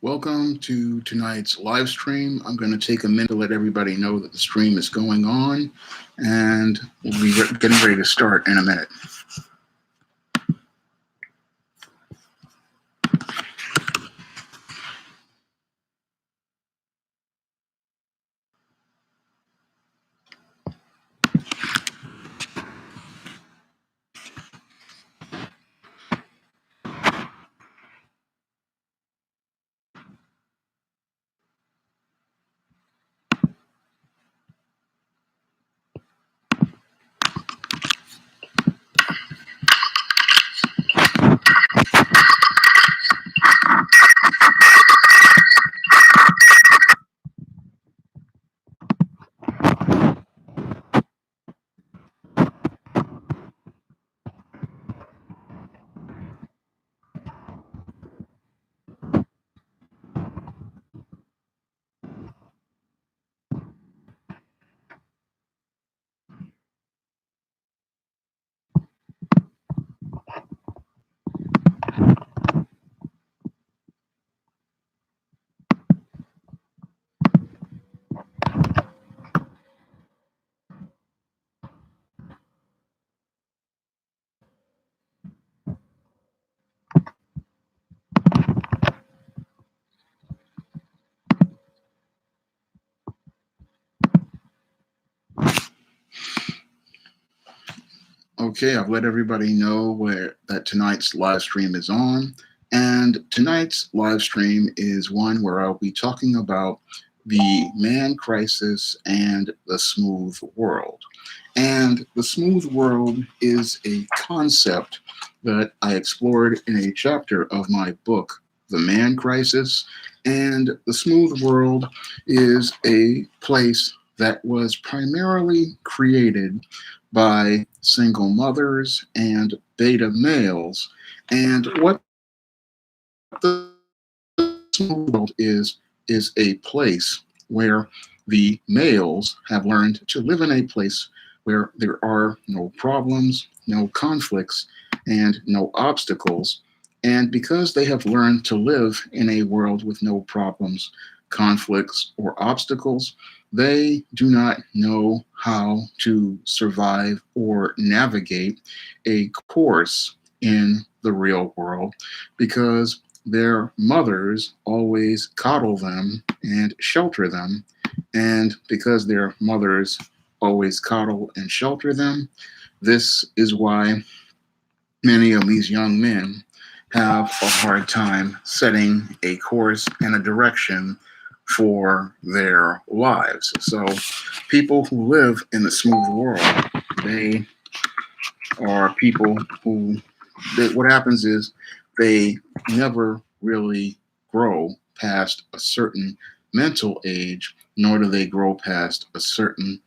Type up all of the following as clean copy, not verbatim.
Welcome to tonight's live stream. I'm going to take a minute to let everybody know that the stream is going on, and we'll be getting ready to start in a minute. Okay, I've let everybody know that tonight's live stream is on. And tonight's live stream is one where I'll be talking about the man crisis and the smooth world. And the smooth world is a concept that I explored in a chapter of my book, The Man Crisis. And the smooth world is a place that was primarily created by single mothers and beta males. And what the smooth world is a place where the males have learned to live in a place where there are no problems, no conflicts, and no obstacles. And because they have learned to live in a world with no problems, conflicts, or obstacles, they do not know how to survive or navigate a course in the real world because their mothers always coddle them and shelter them. And because their mothers always coddle and shelter them, this is why many of these young men have a hard time setting a course and a direction for their lives. So, people who live in the smooth world, they are people who, what happens is they never really grow past a certain mental age, nor do they grow past a certain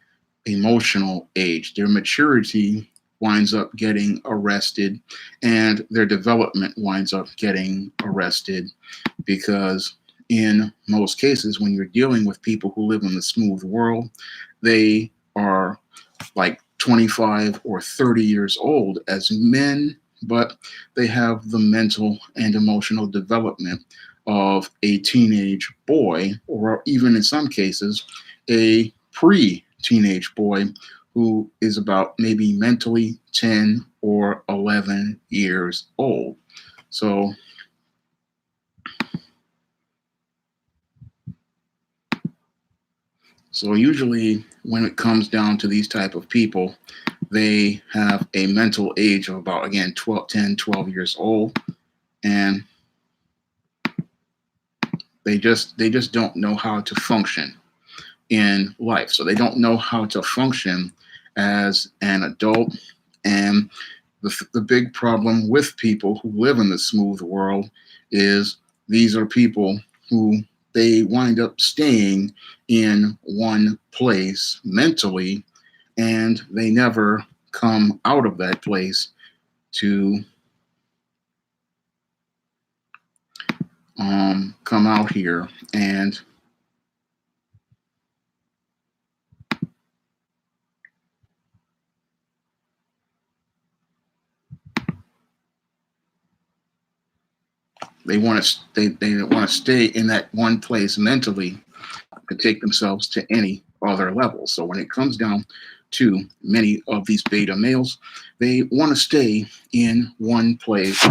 emotional age. Their maturity winds up getting arrested, and their development winds up getting arrested because, in most cases, when you're dealing with people who live in the smooth world, they are like 25 or 30 years old as men, but they have the mental and emotional development of a teenage boy, or even in some cases, a pre-teenage boy who is about maybe mentally 10 or 11 years old. So usually when it comes down to these type of people, they have a mental age of about, again, 12 years old, and they just don't know how to function in life. So they don't know how to function as an adult. And the big problem with people who live in the smooth world is these are people who they wind up staying in one place mentally, and they never come out of that place to come out here and they want to stay in that one place mentally to take themselves to any other level. So when it comes down to many of these beta males, they want to stay in one place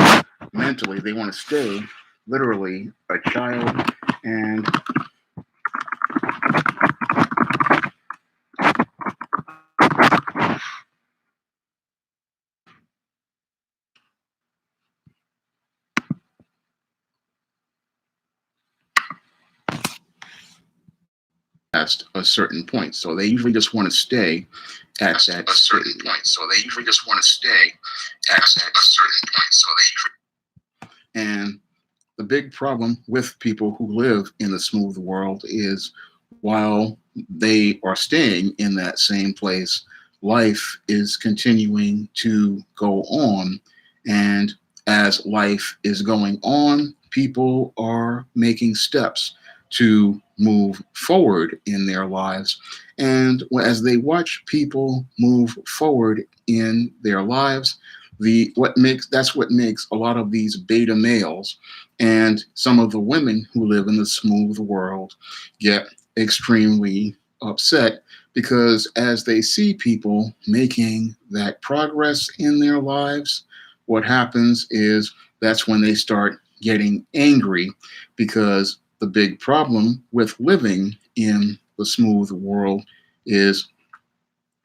mentally. They want to stay literally a child, and past a certain point. So they usually just want to stay at that certain point. So they usually just want to stay at that certain point. So they usually, and the big problem with people who live in the smooth world is while they are staying in that same place, life is continuing to go on. And as life is going on, people are making steps to move forward in their lives. And as they watch people move forward in their lives, that's what makes a lot of these beta males and some of the women who live in the smooth world get extremely upset, because as they see people making that progress in their lives, what happens is that's when they start getting angry, because the big problem with living in the smooth world is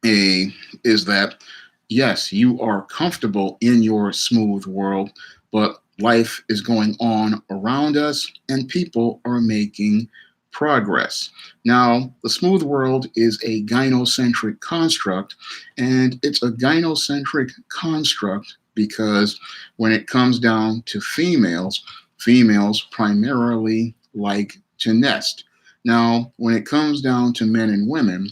a is that yes, you are comfortable in your smooth world, but life is going on around us and people are making progress. Now, the smooth world is a gynocentric construct, and it's a gynocentric construct because when it comes down to females, females primarily like to nest. Now, when it comes down to men and women,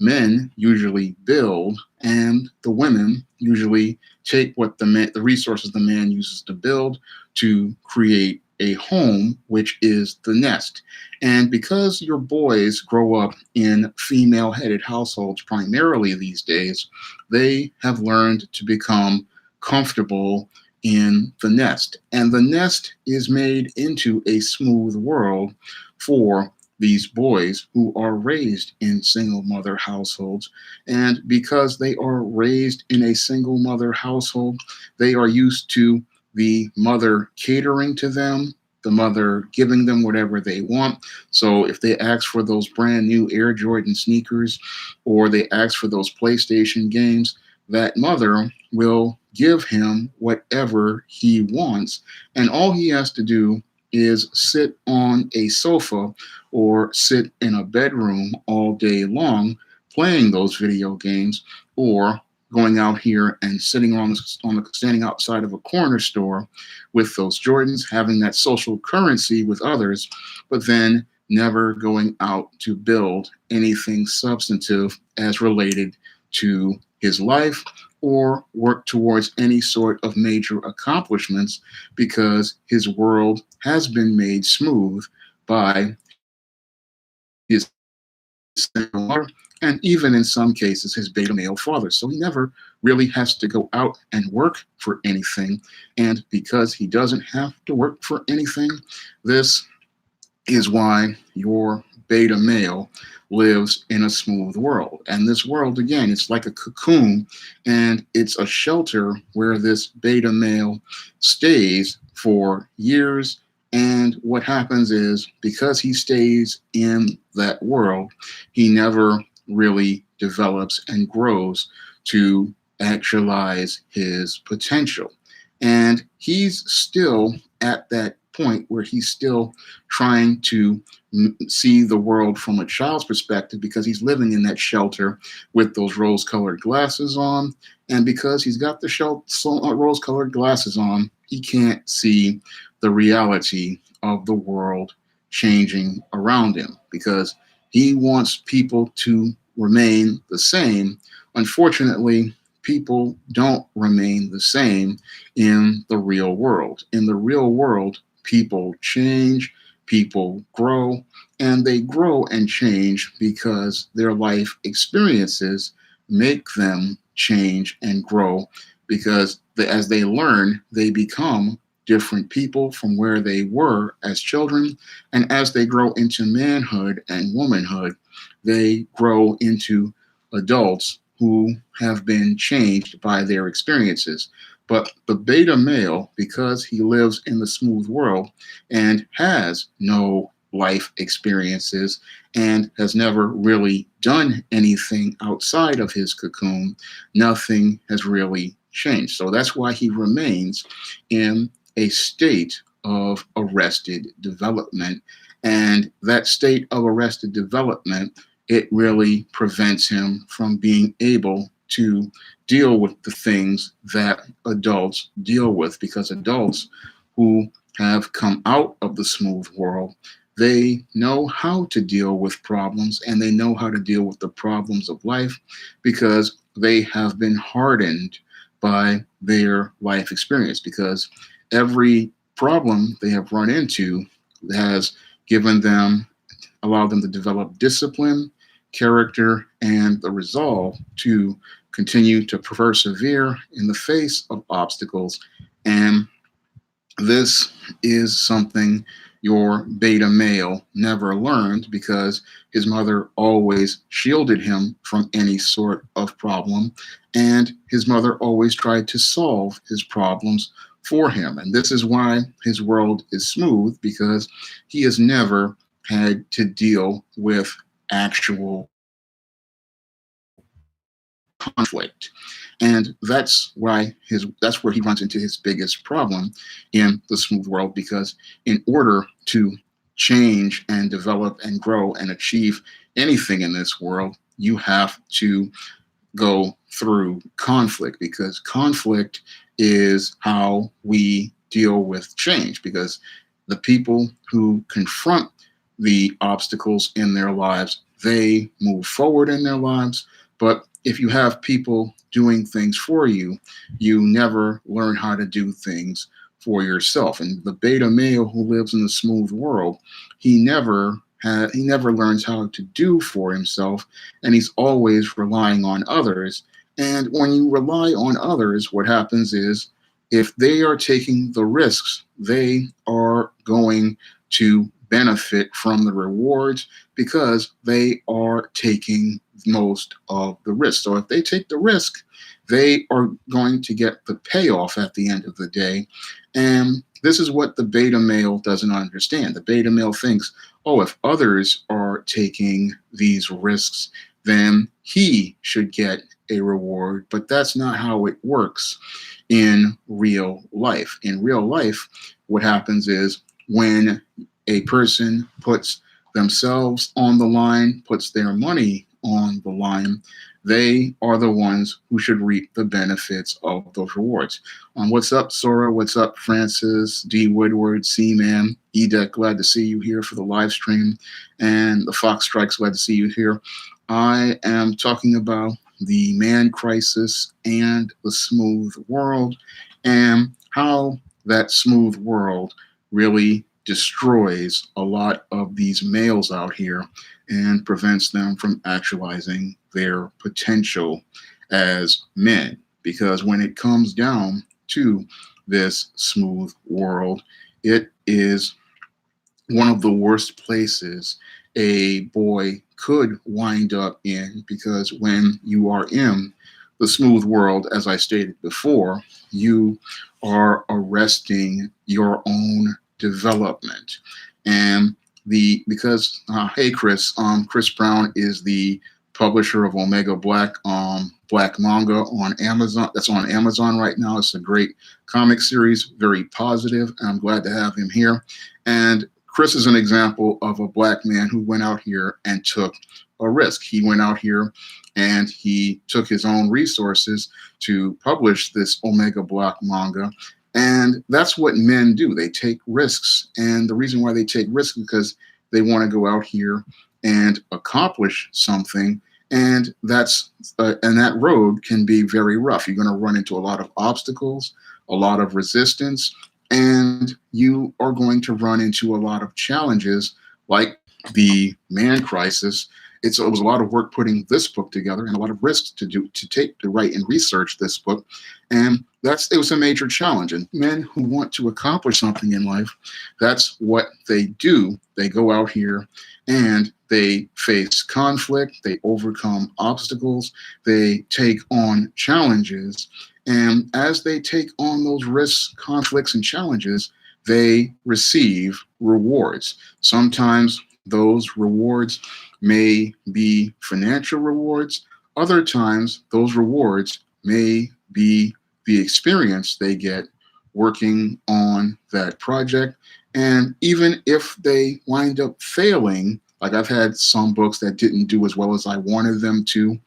men usually build, and the women usually take the resources the man uses to build to create a home, which is the nest. And because your boys grow up in female-headed households primarily these days, they have learned to become comfortable in the nest. And the nest is made into a smooth world for these boys who are raised in single mother households. And because they are raised in a single mother household, they are used to the mother catering to them, the mother giving them whatever they want. So if they ask for those brand new Air Jordan sneakers, or they ask for those PlayStation games, that mother will give him whatever he wants. And all he has to do is sit on a sofa or sit in a bedroom all day long playing those video games, or going out here and sitting standing outside of a corner store with those Jordans, having that social currency with others, but then never going out to build anything substantive as related to his life or work towards any sort of major accomplishments, because his world has been made smooth by his single mother, and even in some cases his beta male father. So he never really has to go out and work for anything. And because he doesn't have to work for anything, this is why your beta male lives in a smooth world. And this world, again, it's like a cocoon, and it's a shelter where this beta male stays for years. And what happens is, because he stays in that world, he never really develops and grows to actualize his potential. And he's still at that point where he's still trying to see the world from a child's perspective, because he's living in that shelter with those rose-colored glasses on. And because he's got the rose-colored glasses on, he can't see the reality of the world changing around him, because he wants people to remain the same. Unfortunately, people don't remain the same in the real world. In the real world, people change, people grow, and they grow and change because their life experiences make them change and grow, because as they learn, they become different people from where they were as children. And as they grow into manhood and womanhood, they grow into adults who have been changed by their experiences. But the beta male, because he lives in the smooth world and has no life experiences and has never really done anything outside of his cocoon, nothing has really changed. So that's why he remains in a state of arrested development. And that state of arrested development, it really prevents him from being able to deal with the things that adults deal with, because adults who have come out of the smooth world, they know how to deal with problems, and they know how to deal with the problems of life because they have been hardened by their life experience, because every problem they have run into has given them, allowed them to develop discipline, character, and the resolve to continue to persevere in the face of obstacles. And this is something your beta male never learned, because his mother always shielded him from any sort of problem, and his mother always tried to solve his problems for him. And this is why his world is smooth, because he has never had to deal with actual conflict. And that's where he runs into his biggest problem in the smooth world, because in order to change and develop and grow and achieve anything in this world, you have to go through conflict, because conflict is how we deal with change. Because the people who confront the obstacles in their lives, they move forward in their lives. But if you have people doing things for you, you never learn how to do things for yourself. And the beta male who lives in the smooth world, he never learns how to do for himself, and he's always relying on others. And when you rely on others, what happens is, if they are taking the risks, they are going to benefit from the rewards, because they are taking most of the risk. So if they take the risk, they are going to get the payoff at the end of the day. And this is what the beta male doesn't understand. The beta male thinks, oh, if others are taking these risks, then he should get a reward. But that's not how it works in real life. In real life, what happens is, when a person puts themselves on the line, puts their money on the line, they are the ones who should reap the benefits of those rewards. What's up, Sora? What's up, Francis, D. Woodward, C-Man, Edek? Glad to see you here for the live stream. And the Fox Strikes, glad to see you here. I am talking about the man crisis and the smooth world, and how that smooth world really destroys a lot of these males out here and prevents them from actualizing their potential as men. Because when it comes down to this smooth world, it is one of the worst places a boy could wind up in, because when you are in the smooth world, as I stated before, you are arresting your own development. And hey Chris, Chris Brown is the publisher of Omega Black, Black manga on Amazon. That's on Amazon right now. It's a great comic series, very positive, and I'm glad to have him here. And Chris is an example of a black man who went out here and took a risk. He went out here and he took his own resources to publish this Omega Black manga. And that's what men do. They take risks. And the reason why they take risks is because they want to go out here and accomplish something. And that road can be very rough. You're going to run into a lot of obstacles, a lot of resistance, and you are going to run into a lot of challenges, like the man crisis it was a lot of work putting this book together and a lot of risks to write and research this book. And it was a major challenge. And men who want to accomplish something in life, that's what they do. They go out here and they face conflict, they overcome obstacles, they take on challenges. And as they take on those risks, conflicts, and challenges, they receive rewards. Sometimes those rewards may be financial rewards. Other times, those rewards may be the experience they get working on that project. And even if they wind up failing, like I've had some books that didn't do as well as I wanted them to,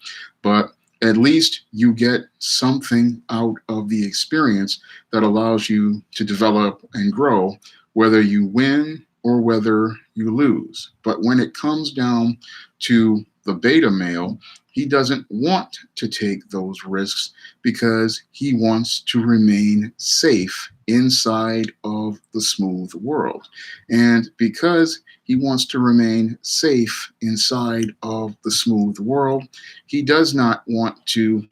but at least you get something out of the experience that allows you to develop and grow, whether you win or whether you lose. But when it comes down to the beta male, he doesn't want to take those risks because he wants to remain safe inside of the smooth world. And because he wants to remain safe inside of the smooth world, he does not want to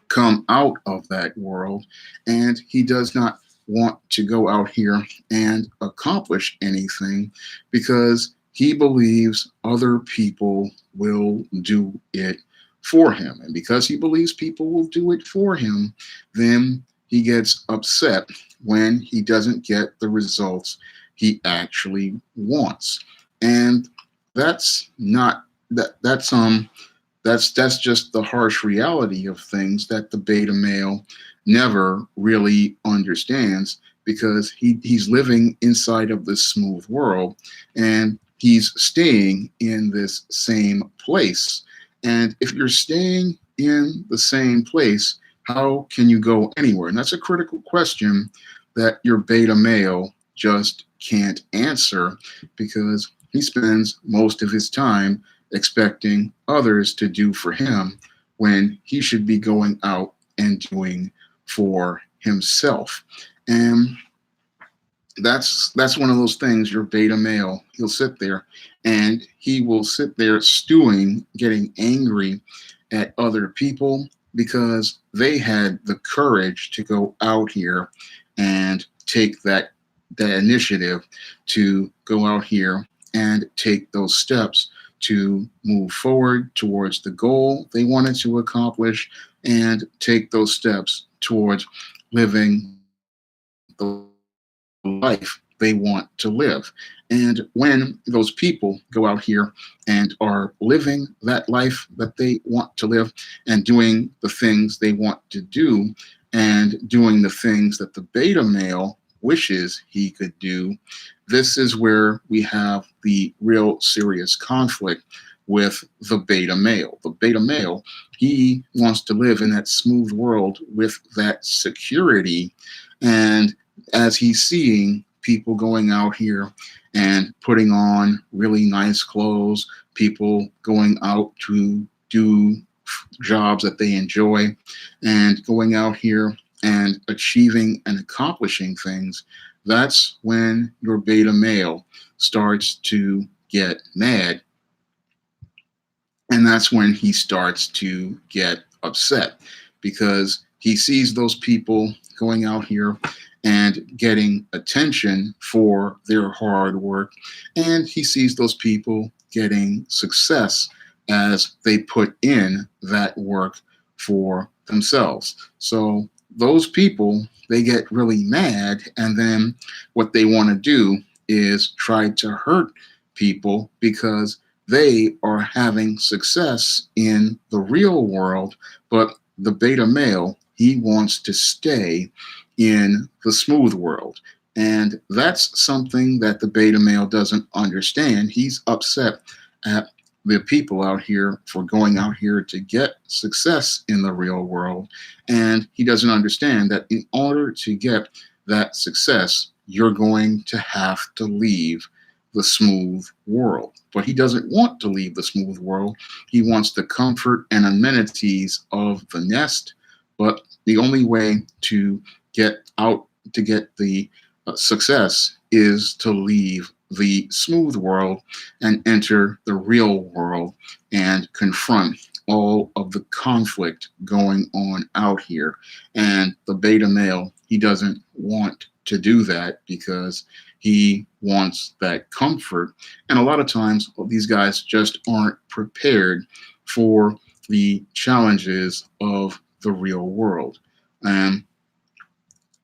come out of that world, and he does not want to go out here and accomplish anything because he believes other people will do it for him. And because he believes people will do it for him, then he gets upset when he doesn't get the results he actually wants. And that's not that's just the harsh reality of things that the beta male never really understands, because he's living inside of this smooth world and he's staying in this same place. And if you're staying in the same place, how can you go anywhere? And that's a critical question that your beta male just can't answer, because he spends most of his time expecting others to do for him when he should be going out and doing for himself. And that's one of those things. Your beta male, he'll sit there and he will sit there stewing, getting angry at other people because they had the courage to go out here and take that initiative to go out here and take those steps to move forward towards the goal they wanted to accomplish and take those steps towards living the life they want to live. And when those people go out here and are living that life that they want to live and doing the things they want to do and doing the things that the beta male wishes he could do, this is where we have the real serious conflict with the beta male. The beta male, he wants to live in that smooth world with that security. And as he's seeing people going out here and putting on really nice clothes, people going out to do jobs that they enjoy, and going out here and achieving and accomplishing things, that's when your beta male starts to get mad. And that's when he starts to get upset, because he sees those people going out here and getting attention for their hard work. And he sees those people getting success as they put in that work for themselves. So those people, they get really mad, and then what they want to do is try to hurt people because they are having success in the real world, but the beta male, he wants to stay in the smooth world. And that's something that the beta male doesn't understand. He's upset at the people out here for going out here to get success in the real world. And he doesn't understand that in order to get that success, you're going to have to leave the smooth world. But he doesn't want to leave the smooth world. He wants the comfort and amenities of the nest. But the only way to get out, to get the success, is to leave the smooth world and enter the real world and confront all of the conflict going on out here. And the beta male, he doesn't want to do that because he wants that comfort. And a lot of times, these guys just aren't prepared for the challenges of the real world. And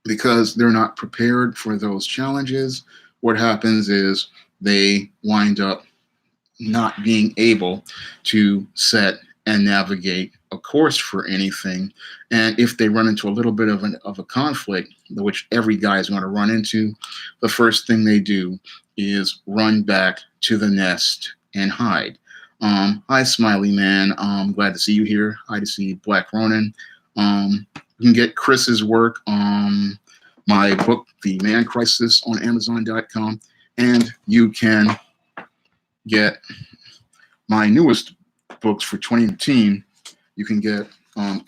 because they're not prepared for those challenges, what happens is they wind up not being able to set and navigate a course for anything. And if they run into a little bit of a conflict, which every guy is going to run into, the first thing they do is run back to the nest and hide. Hi, Smiley Man. Glad to see you here. Hi to see Black Ronin. You can get Chris's work, my book, The Man Crisis, on Amazon.com. And you can get my newest books for 2018. You can get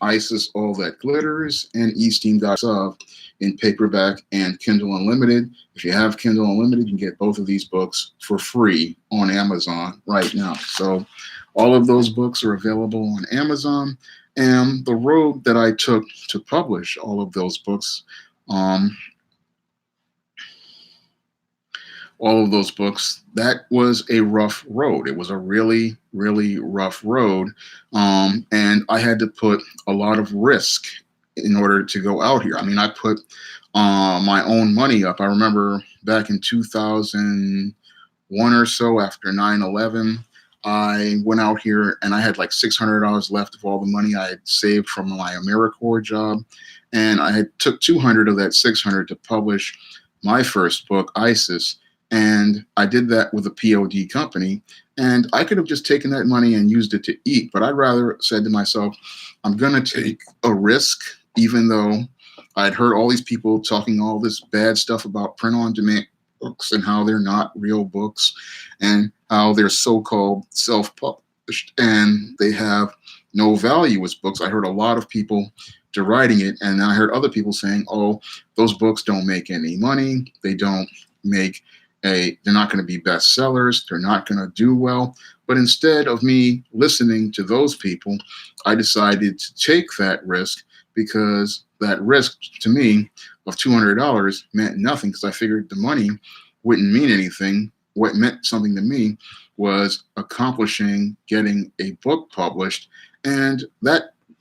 ISIS, All That Glitters, and Easting.sov in paperback and Kindle Unlimited. If you have Kindle Unlimited, you can get both of these books for free on Amazon right now. So all of those books are available on Amazon. And the road that I took to publish all of those books, that was a rough road. It was a really, really rough road. And I had to put a lot of risk in order to go out here. I mean, I put my own money up. I remember back in 2001 or so, after 9/11, I went out here and I had like $600 left of all the money I had saved from my AmeriCorps job. And I had took 200 of that 600 to publish my first book, ISIS. And I did that with a POD company. And I could have just taken that money and used it to eat. But I'd rather said to myself, I'm going to take a risk, even though I'd heard all these people talking all this bad stuff about print-on-demand books and how they're not real books and how they're so-called self-published and they have no value as books. I heard a lot of people deriding it, and I heard other people saying, oh, those books don't make any money. They're not going to be bestsellers. They're not going to do well. But instead of me listening to those people, I decided to take that risk, because that risk to me of $200 meant nothing, because I figured the money wouldn't mean anything. What meant something to me was accomplishing getting a book published. And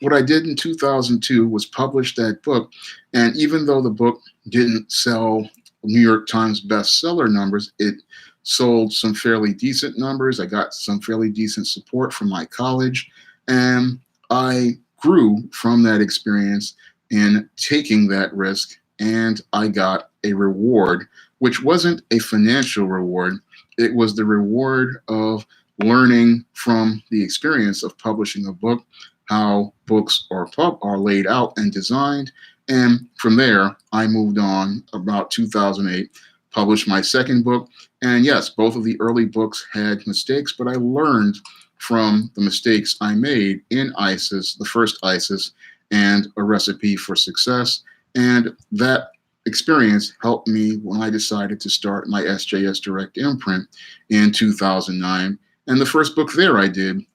what I did in 2002 was publish that book. And even though the book didn't sell New York Times bestseller numbers, it sold some fairly decent numbers. I got some fairly decent support from my college, and I grew from that experience in taking that risk, and I got a reward, which wasn't a financial reward. It was the reward of learning from the experience of publishing a book, how books are laid out and designed. And from there, I moved on about 2008, published my second book. And yes, both of the early books had mistakes, but I learned from the mistakes I made in ISIS, the first ISIS, and A Recipe for Success. And that experience helped me when I decided to start my SJS Direct imprint in 2009. And the first book there I didn't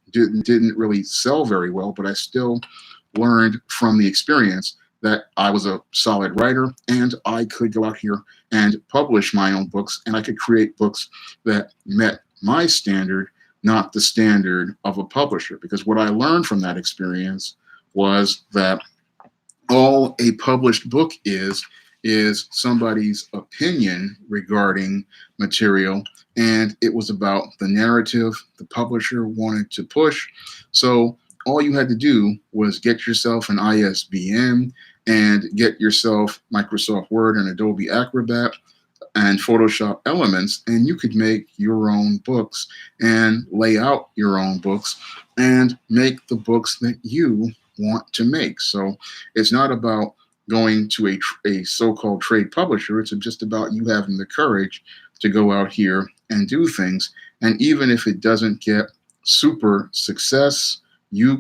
really sell very well, but I still learned from the experience that I was a solid writer and I could go out here and publish my own books, and I could create books that met my standard, not the standard of a publisher. Because what I learned from that experience was that all a published book is somebody's opinion regarding material, and it was about the narrative the publisher wanted to push. So all you had to do was get yourself an ISBN and get yourself Microsoft Word and Adobe Acrobat and Photoshop Elements, and you could make your own books and lay out your own books and make the books that you want to make. So it's not about going to a so-called trade publisher. It's just about you having the courage to go out here and do things. And even if it doesn't get super success, you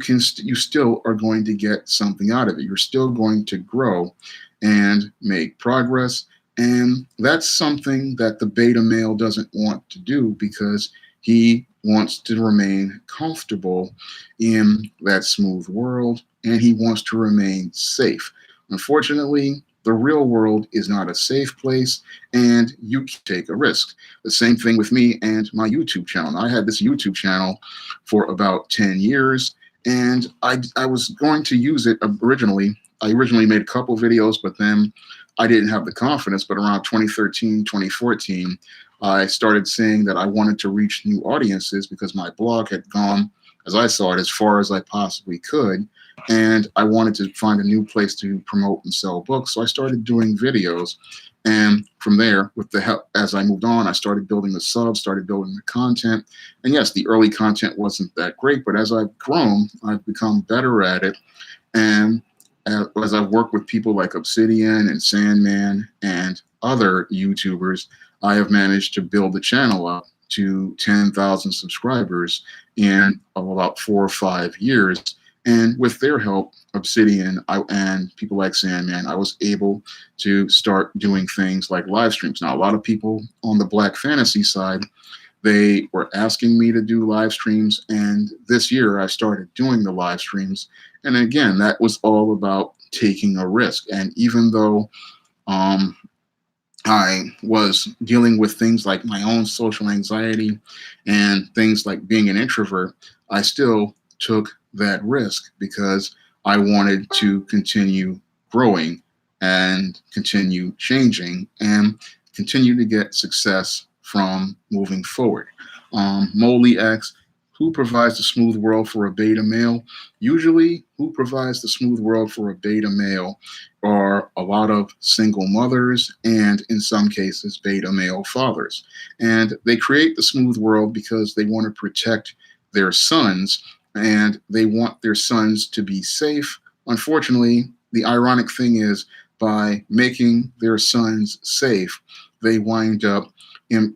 still are going to get something out of it. You're still going to grow and make progress. And that's something that the beta male doesn't want to do because he wants to remain comfortable in that smooth world and he wants to remain safe. Unfortunately, the real world is not a safe place and you can take a risk. The same thing with me and my YouTube channel. I had this YouTube channel for about 10 years and I was going to use it originally. I originally made a couple videos, but then I didn't have the confidence. But around 2013, 2014, I started saying that I wanted to reach new audiences because my blog had gone, as I saw it, as far as I possibly could. And I wanted to find a new place to promote and sell books. So I started doing videos. And from there, with the help, as I moved on, I started building the subs, started building the content. And yes, the early content wasn't that great, but as I've grown, I've become better at it. And as I've worked with people like Obsidian and Sandman and other YouTubers, I have managed to build the channel up to 10,000 subscribers in about 4 or 5 years. And with their help, Obsidian and people like Sandman, I was able to start doing things like live streams. Now, a lot of people on the Black Fantasy side, they were asking me to do live streams, and this year I started doing the live streams. And again, that was all about taking a risk. And even though um, I was dealing with things like my own social anxiety and things like being an introvert, I still took that risk because I wanted to continue growing and continue changing and continue to get success from moving forward. Moley asks, who provides the smooth world for a beta male? Usually, who provides the smooth world for a beta male are a lot of single mothers and, in some cases, beta male fathers. And they create the smooth world because they want to protect their sons and they want their sons to be safe. Unfortunately, the ironic thing is by making their sons safe, they wind up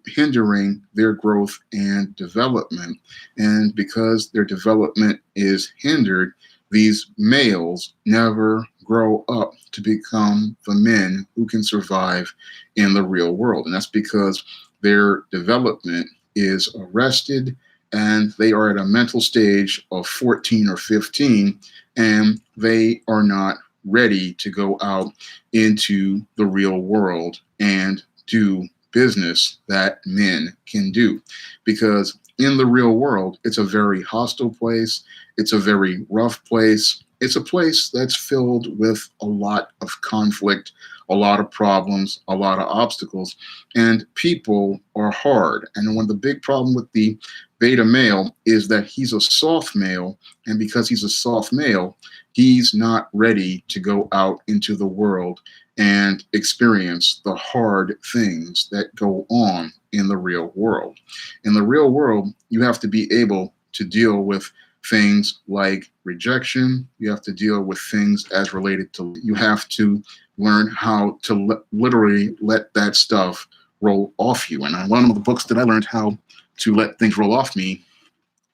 hindering their growth and development. And because their development is hindered, these males never grow up to become the men who can survive in the real world. And that's because their development is arrested and they are at a mental stage of 14 or 15 and they are not ready to go out into the real world and do business that men can do. Because in the real world, it's a very hostile place. It's a very rough place. It's a place that's filled with a lot of conflict, a lot of problems, a lot of obstacles, and people are hard. And one of the big problem with the beta male is that he's a soft male, and because he's a soft male, he's not ready to go out into the world and experience the hard things that go on in the real world. In the real world, you have to be able to deal with things like rejection. You have to deal with things as related to, you have to learn how to literally let that stuff roll off you. And one of the books that I learned how to let things roll off me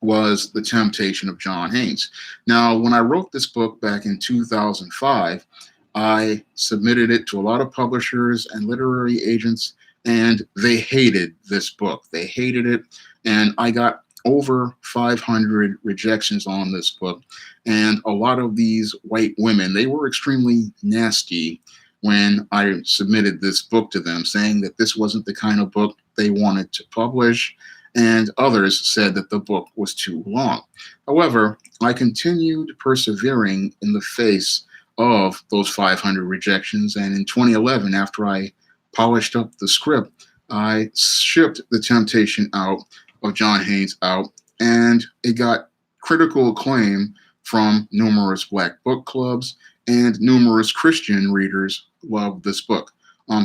was The Temptation of John Haynes. Now, when I wrote this book back in 2005, I submitted it to a lot of publishers and literary agents, and they hated this book. They hated it, and I got over 500 rejections on this book. And a lot of these white women, they were extremely nasty when I submitted this book to them, saying that this wasn't the kind of book they wanted to publish. And others said that the book was too long. However, I continued persevering in the face of those 500 rejections. And in 2011, after I polished up the script, I shipped The Temptation out of John Haynes out, and it got critical acclaim from numerous Black book clubs and numerous Christian readers loved this book.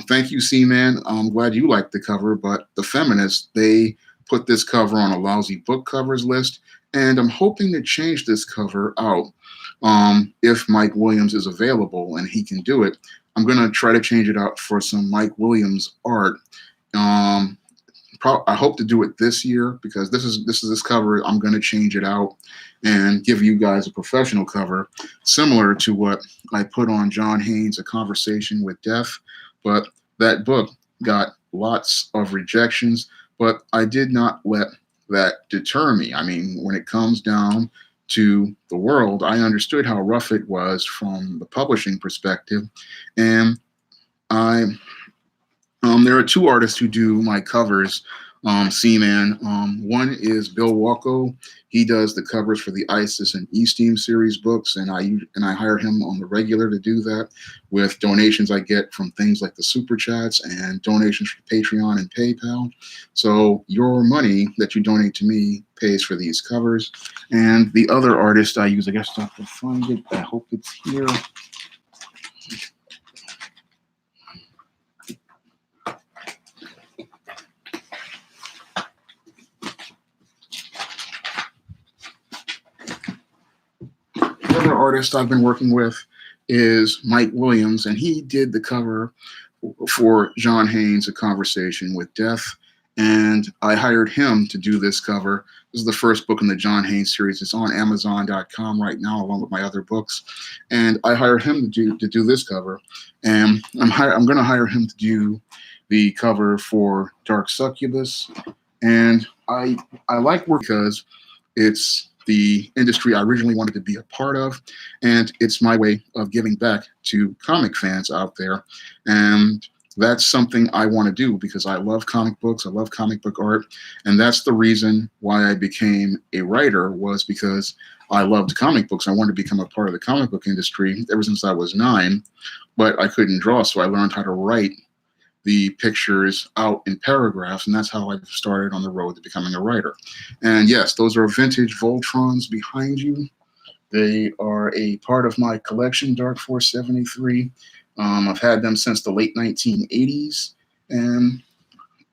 Thank you, C-Man. I'm glad you liked the cover, but the feminists, they put this cover on a lousy book covers list, and I'm hoping to change this cover out if Mike Williams is available and he can do it. I'm going to try to change it out for some Mike Williams art. I hope to do it this year because this cover. I'm going to change it out and give you guys a professional cover similar to what I put on John Haynes, A Conversation with Death. But that book got lots of rejections, but I did not let that deter me. I mean, when it comes down to the world, I understood how rough it was from the publishing perspective, and I there are two artists who do my covers. C-Man. One is Bill Walko. He does the covers for the ISIS and E-Steam series books, and I hire him on the regular to do that with donations I get from things like the super chats and donations from Patreon and PayPal. So your money that you donate to me pays for these covers. And the other artist I use, I guess I have to find it. I hope it's here. Other artist I've been working with is Mike Williams, and he did the cover for John Haynes, A Conversation with Death, and I hired him to do this cover. This is the first book in the John Haynes series. It's on Amazon.com right now, along with my other books, and I hired him to do this cover, and I'm going to hire him to do the cover for Dark Succubus, and I like work because it's the industry I originally wanted to be a part of, and it's my way of giving back to comic fans out there. And that's something I want to do because I love comic books, I love comic book art, and that's the reason why I became a writer, was because I loved comic books. I wanted to become a part of the comic book industry ever since I was 9, but I couldn't draw, so I learned how to write the pictures out in paragraphs, and that's how I started on the road to becoming a writer. And yes, those are vintage Voltrons behind you. They are a part of my collection, Dark Force 73. I've had them since the late 1980s, and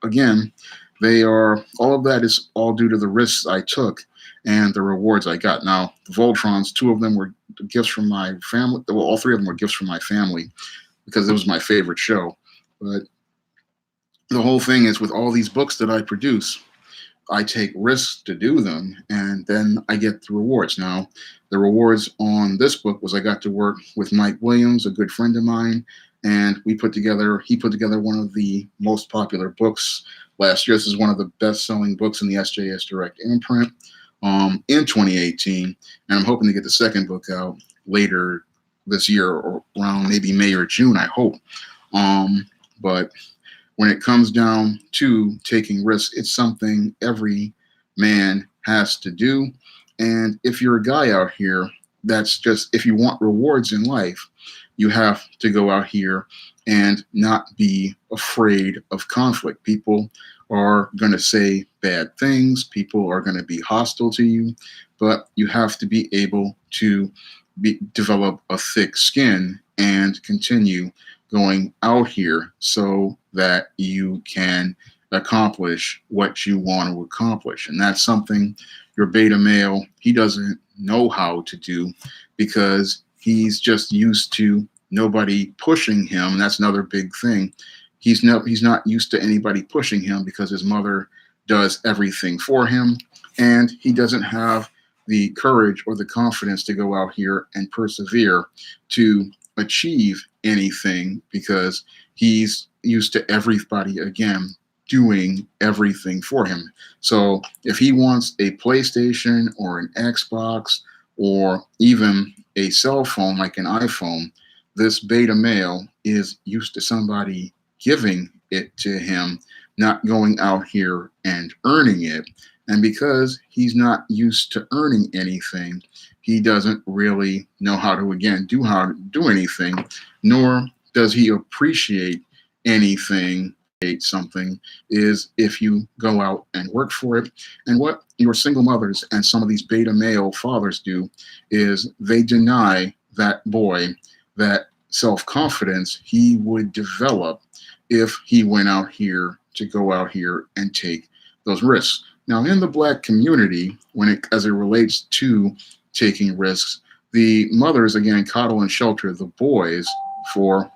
again, all of that is all due to the risks I took and the rewards I got. Now, the Voltrons, 2 of them were gifts from my family. Well, all 3 of them were gifts from my family because it was my favorite show. But the whole thing is, with all these books that I produce, I take risks to do them, and then I get the rewards. Now, the rewards on this book was I got to work with Mike Williams, a good friend of mine, and he put together one of the most popular books last year. This is one of the best-selling books in the SJS Direct imprint in 2018, and I'm hoping to get the second book out later this year, or around maybe May or June, I hope. But when it comes down to taking risks, it's something every man has to do. And if you're a guy out here, if you want rewards in life, you have to go out here and not be afraid of conflict. People are going to say bad things. People are going to be hostile to you, but you have to be able to develop a thick skin and continue going out here so that you can accomplish what you want to accomplish. And that's something your beta male, he doesn't know how to do because he's just used to nobody pushing him. And that's another big thing. He's not used to anybody pushing him because his mother does everything for him, and he doesn't have the courage or the confidence to go out here and persevere to achieve anything because he's used to everybody, again, doing everything for him. So if he wants a PlayStation or an Xbox or even a cell phone like an iPhone, this beta male is used to somebody giving it to him, not going out here and earning it. And because he's not used to earning anything, he doesn't really know how to, again, do anything, nor does he appreciate anything. Something is if you go out and work for it. And what your single mothers and some of these beta male fathers do is they deny that boy that self-confidence he would develop if he went out here to go out here and take those risks. Now, in the Black community, as it relates to taking risks, the mothers, again, coddle and shelter the boys for,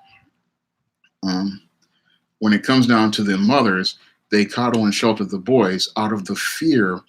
when it comes down to the mothers, they coddle and shelter the boys out of the fear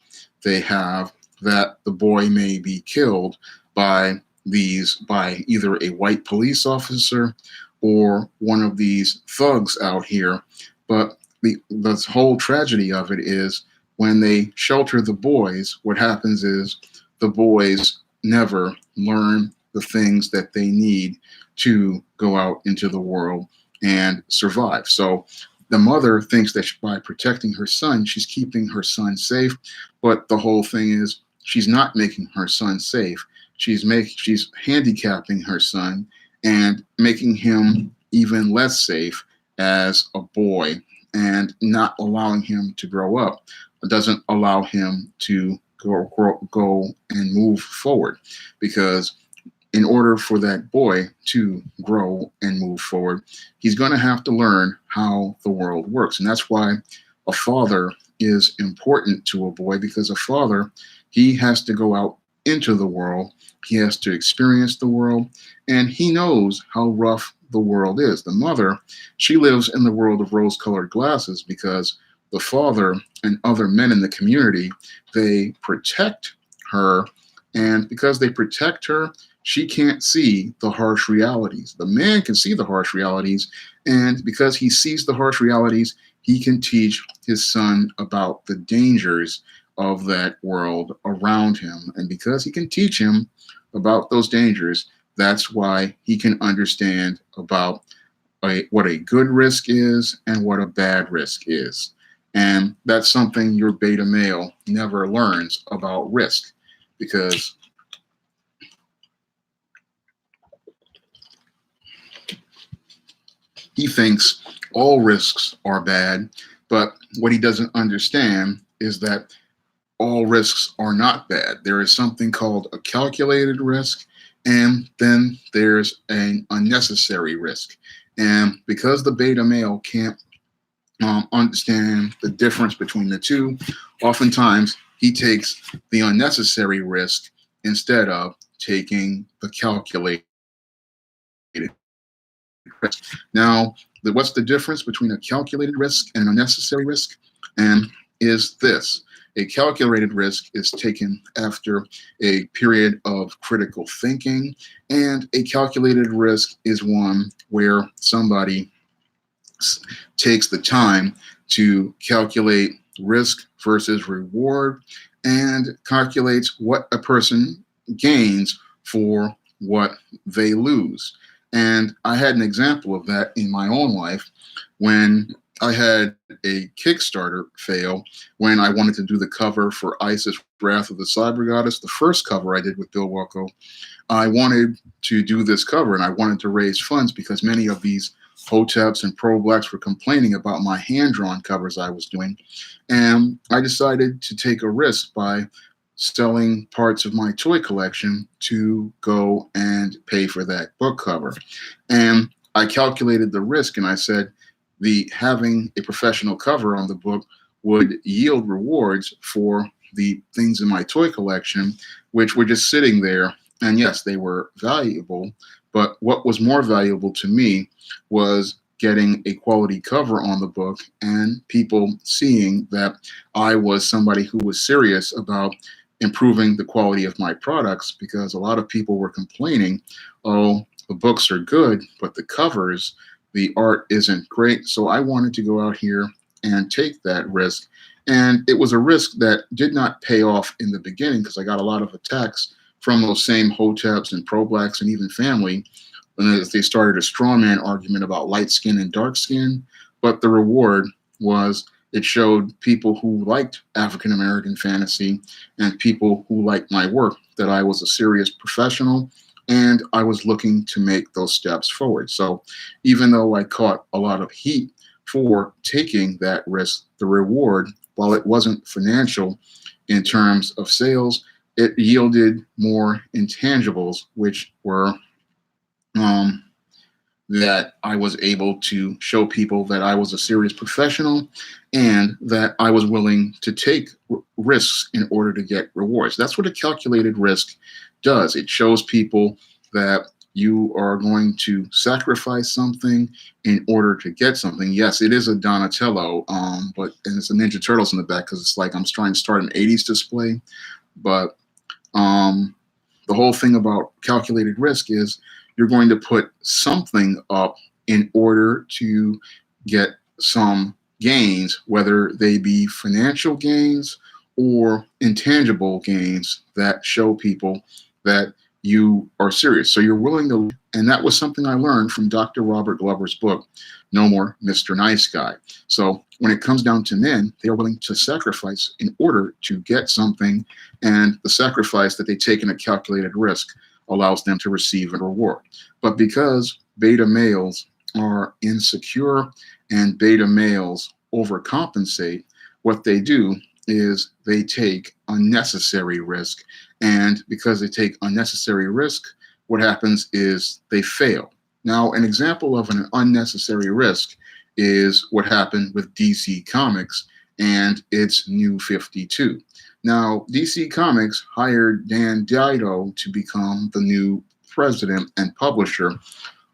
they have that the boy may be killed by either a white police officer or one of these thugs out here. But the whole tragedy of it is when they shelter the boys, what happens is the boys never learn the things that they need to go out into the world and survive. So the mother thinks that by protecting her son, she's keeping her son safe. But the whole thing is she's not making her son safe. She's handicapping her son and making him even less safe as a boy, and not allowing him to grow up. It doesn't allow him to go and move forward, because in order for that boy to grow and move forward, he's going to have to learn how the world works. And that's why a father is important to a boy, because a father, he has to go out into the world, he has to experience the world, and he knows how rough the world is. The mother, she lives in the world of rose-colored glasses, because the father and other men in the community, they protect her, and because they protect her, she can't see the harsh realities. The man can see the harsh realities, and because he sees the harsh realities, he can teach his son about the dangers of that world around him. And because he can teach him about those dangers, that's why he can understand about what a good risk is and what a bad risk is. And that's something your beta male never learns about risk, because he thinks all risks are bad. But what he doesn't understand is that all risks are not bad. There is something called a calculated risk, and then there's an unnecessary risk. And because the beta male can't understand the difference between the two, oftentimes he takes the unnecessary risk instead of taking the calculated risk. Now, what's the difference between a calculated risk and an unnecessary risk? And is this: a calculated risk is taken after a period of critical thinking, and a calculated risk is one where somebody takes the time to calculate risk versus reward and calculates what a person gains for what they lose. And I had an example of that in my own life when I had a Kickstarter fail when I wanted to do the cover for Isis Wrath of the Cyber Goddess, the first cover I did with Bill Walko. I wanted to do this cover, and I wanted to raise funds because many of these Hoteps and Pro Blacks were complaining about my hand-drawn covers I was doing. And I decided to take a risk by selling parts of my toy collection to go and pay for that book cover. And I calculated the risk, and I said having a professional cover on the book would yield rewards for the things in my toy collection, which were just sitting there. And yes, they were valuable, but what was more valuable to me was getting a quality cover on the book and people seeing that I was somebody who was serious about improving the quality of my products, because a lot of people were complaining, oh, the books are good, but the covers, the art isn't great. So I wanted to go out here and take that risk. And it was a risk that did not pay off in the beginning, because I got a lot of attacks from those same Hoteps and Pro Blacks and even family, and they started a straw man argument about light skin and dark skin. But the reward was it showed people who liked African American fantasy and people who liked my work that I was a serious professional, and I was looking to make those steps forward. So even though I caught a lot of heat for taking that risk, the reward, while it wasn't financial in terms of sales, it yielded more intangibles, which were that I was able to show people that I was a serious professional and that I was willing to take risks in order to get rewards. That's what a calculated risk does. It shows people that you are going to sacrifice something in order to get something. Yes, it is a Donatello, and it's a Ninja Turtles in the back, because it's like I'm trying to start an 80s display. But the whole thing about calculated risk is you're going to put something up in order to get some gains, whether they be financial gains or intangible gains that show people that you are serious. So you're willing to, and that was something I learned from Dr. Robert Glover's book, No More Mr. Nice Guy. So when it comes down to men, they are willing to sacrifice in order to get something, and the sacrifice that they take in a calculated risk allows them to receive a reward. But because beta males are insecure and beta males overcompensate, what they do is they take unnecessary risk. And because they take unnecessary risk, what happens is they fail. Now, an example of an unnecessary risk is what happened with DC Comics and its New 52. Now, DC Comics hired Dan Dido to become the new president and publisher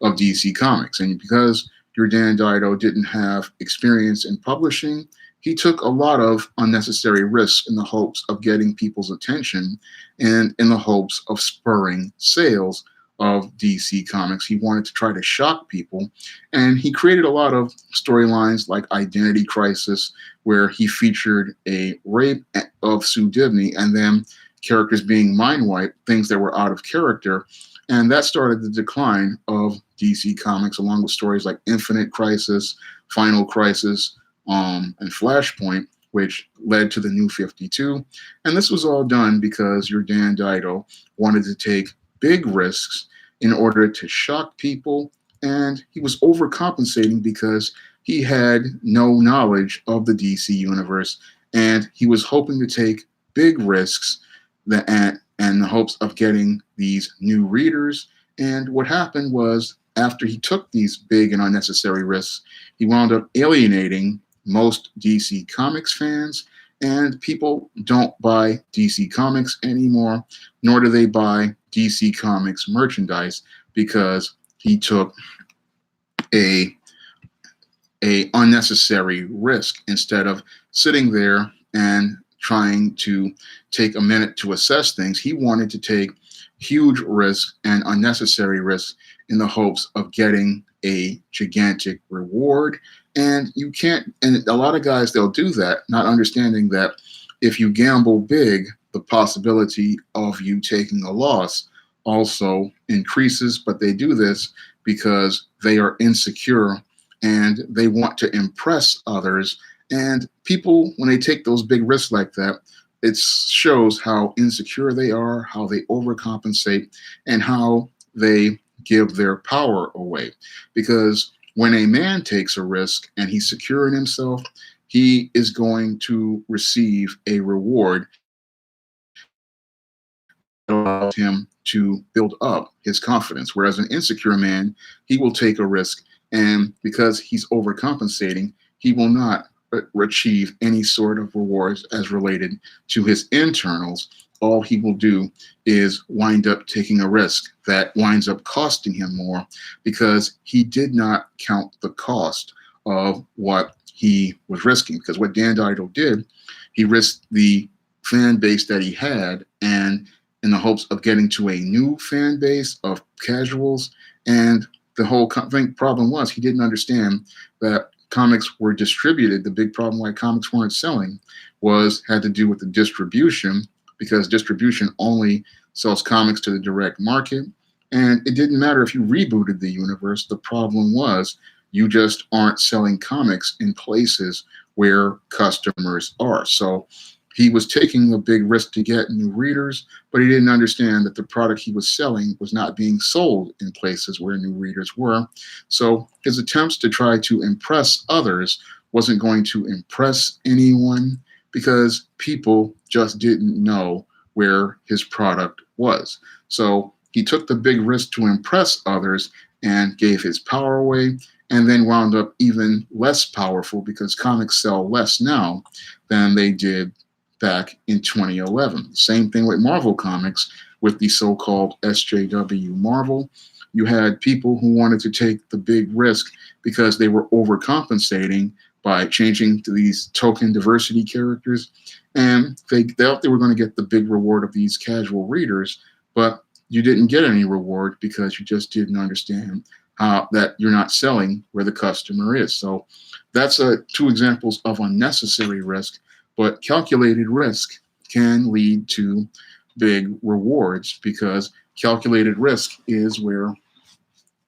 of DC Comics. And because your Dan Dido didn't have experience in publishing, he took a lot of unnecessary risks in the hopes of getting people's attention and in the hopes of spurring sales of DC Comics. He wanted to try to shock people, and he created a lot of storylines like Identity Crisis, where he featured a rape of Sue Dibney and then characters being mind wiped, things that were out of character. And that started the decline of DC Comics, along with stories like Infinite Crisis, Final Crisis, and Flashpoint, which led to the New 52. And this was all done because your Dan Dido wanted to take big risks in order to shock people, and he was overcompensating because he had no knowledge of the DC universe, and he was hoping to take big risks in the hopes of getting these new readers. And what happened was, after he took these big and unnecessary risks, he wound up alienating most DC Comics fans, and people don't buy DC Comics anymore, nor do they buy DC Comics merchandise, because he took a unnecessary risk. Instead of sitting there and trying to take a minute to assess things, he wanted to take huge risks and unnecessary risks in the hopes of getting a gigantic reward. And you can't, and a lot of guys, they'll do that, not understanding that if you gamble big, the possibility of you taking a loss also increases. But they do this because they are insecure and they want to impress others. And people, when they take those big risks like that, it shows how insecure they are, how they overcompensate, and how they give their power away. Because when a man takes a risk and he's secure in himself, he is going to receive a reward that allows him to build up his confidence. Whereas an insecure man, he will take a risk, and because he's overcompensating, he will not achieve any sort of rewards as related to his internals. All he will do is wind up taking a risk that winds up costing him more, because he did not count the cost of what he was risking. Because what Dan Dido did, he risked the fan base that he had, and in the hopes of getting to a new fan base of casuals. And the whole problem was, he didn't understand that comics were distributed. The big problem why comics weren't selling had to do with the distribution, because distribution only sells comics to the direct market. And it didn't matter if you rebooted the universe. The problem was, you just aren't selling comics in places where customers are. So he was taking a big risk to get new readers, but he didn't understand that the product he was selling was not being sold in places where new readers were. So his attempts to try to impress others wasn't going to impress anyone, because people just didn't know where his product was. So he took the big risk to impress others and gave his power away, and then wound up even less powerful, because comics sell less now than they did back in 2011. Same thing with Marvel Comics, with the so-called SJW Marvel. You had people who wanted to take the big risk because they were overcompensating by changing to these token diversity characters, and they thought they were going to get the big reward of these casual readers, but you didn't get any reward because you just didn't understand that you're not selling where the customer is. So that's two examples of unnecessary risk, but calculated risk can lead to big rewards, because calculated risk is where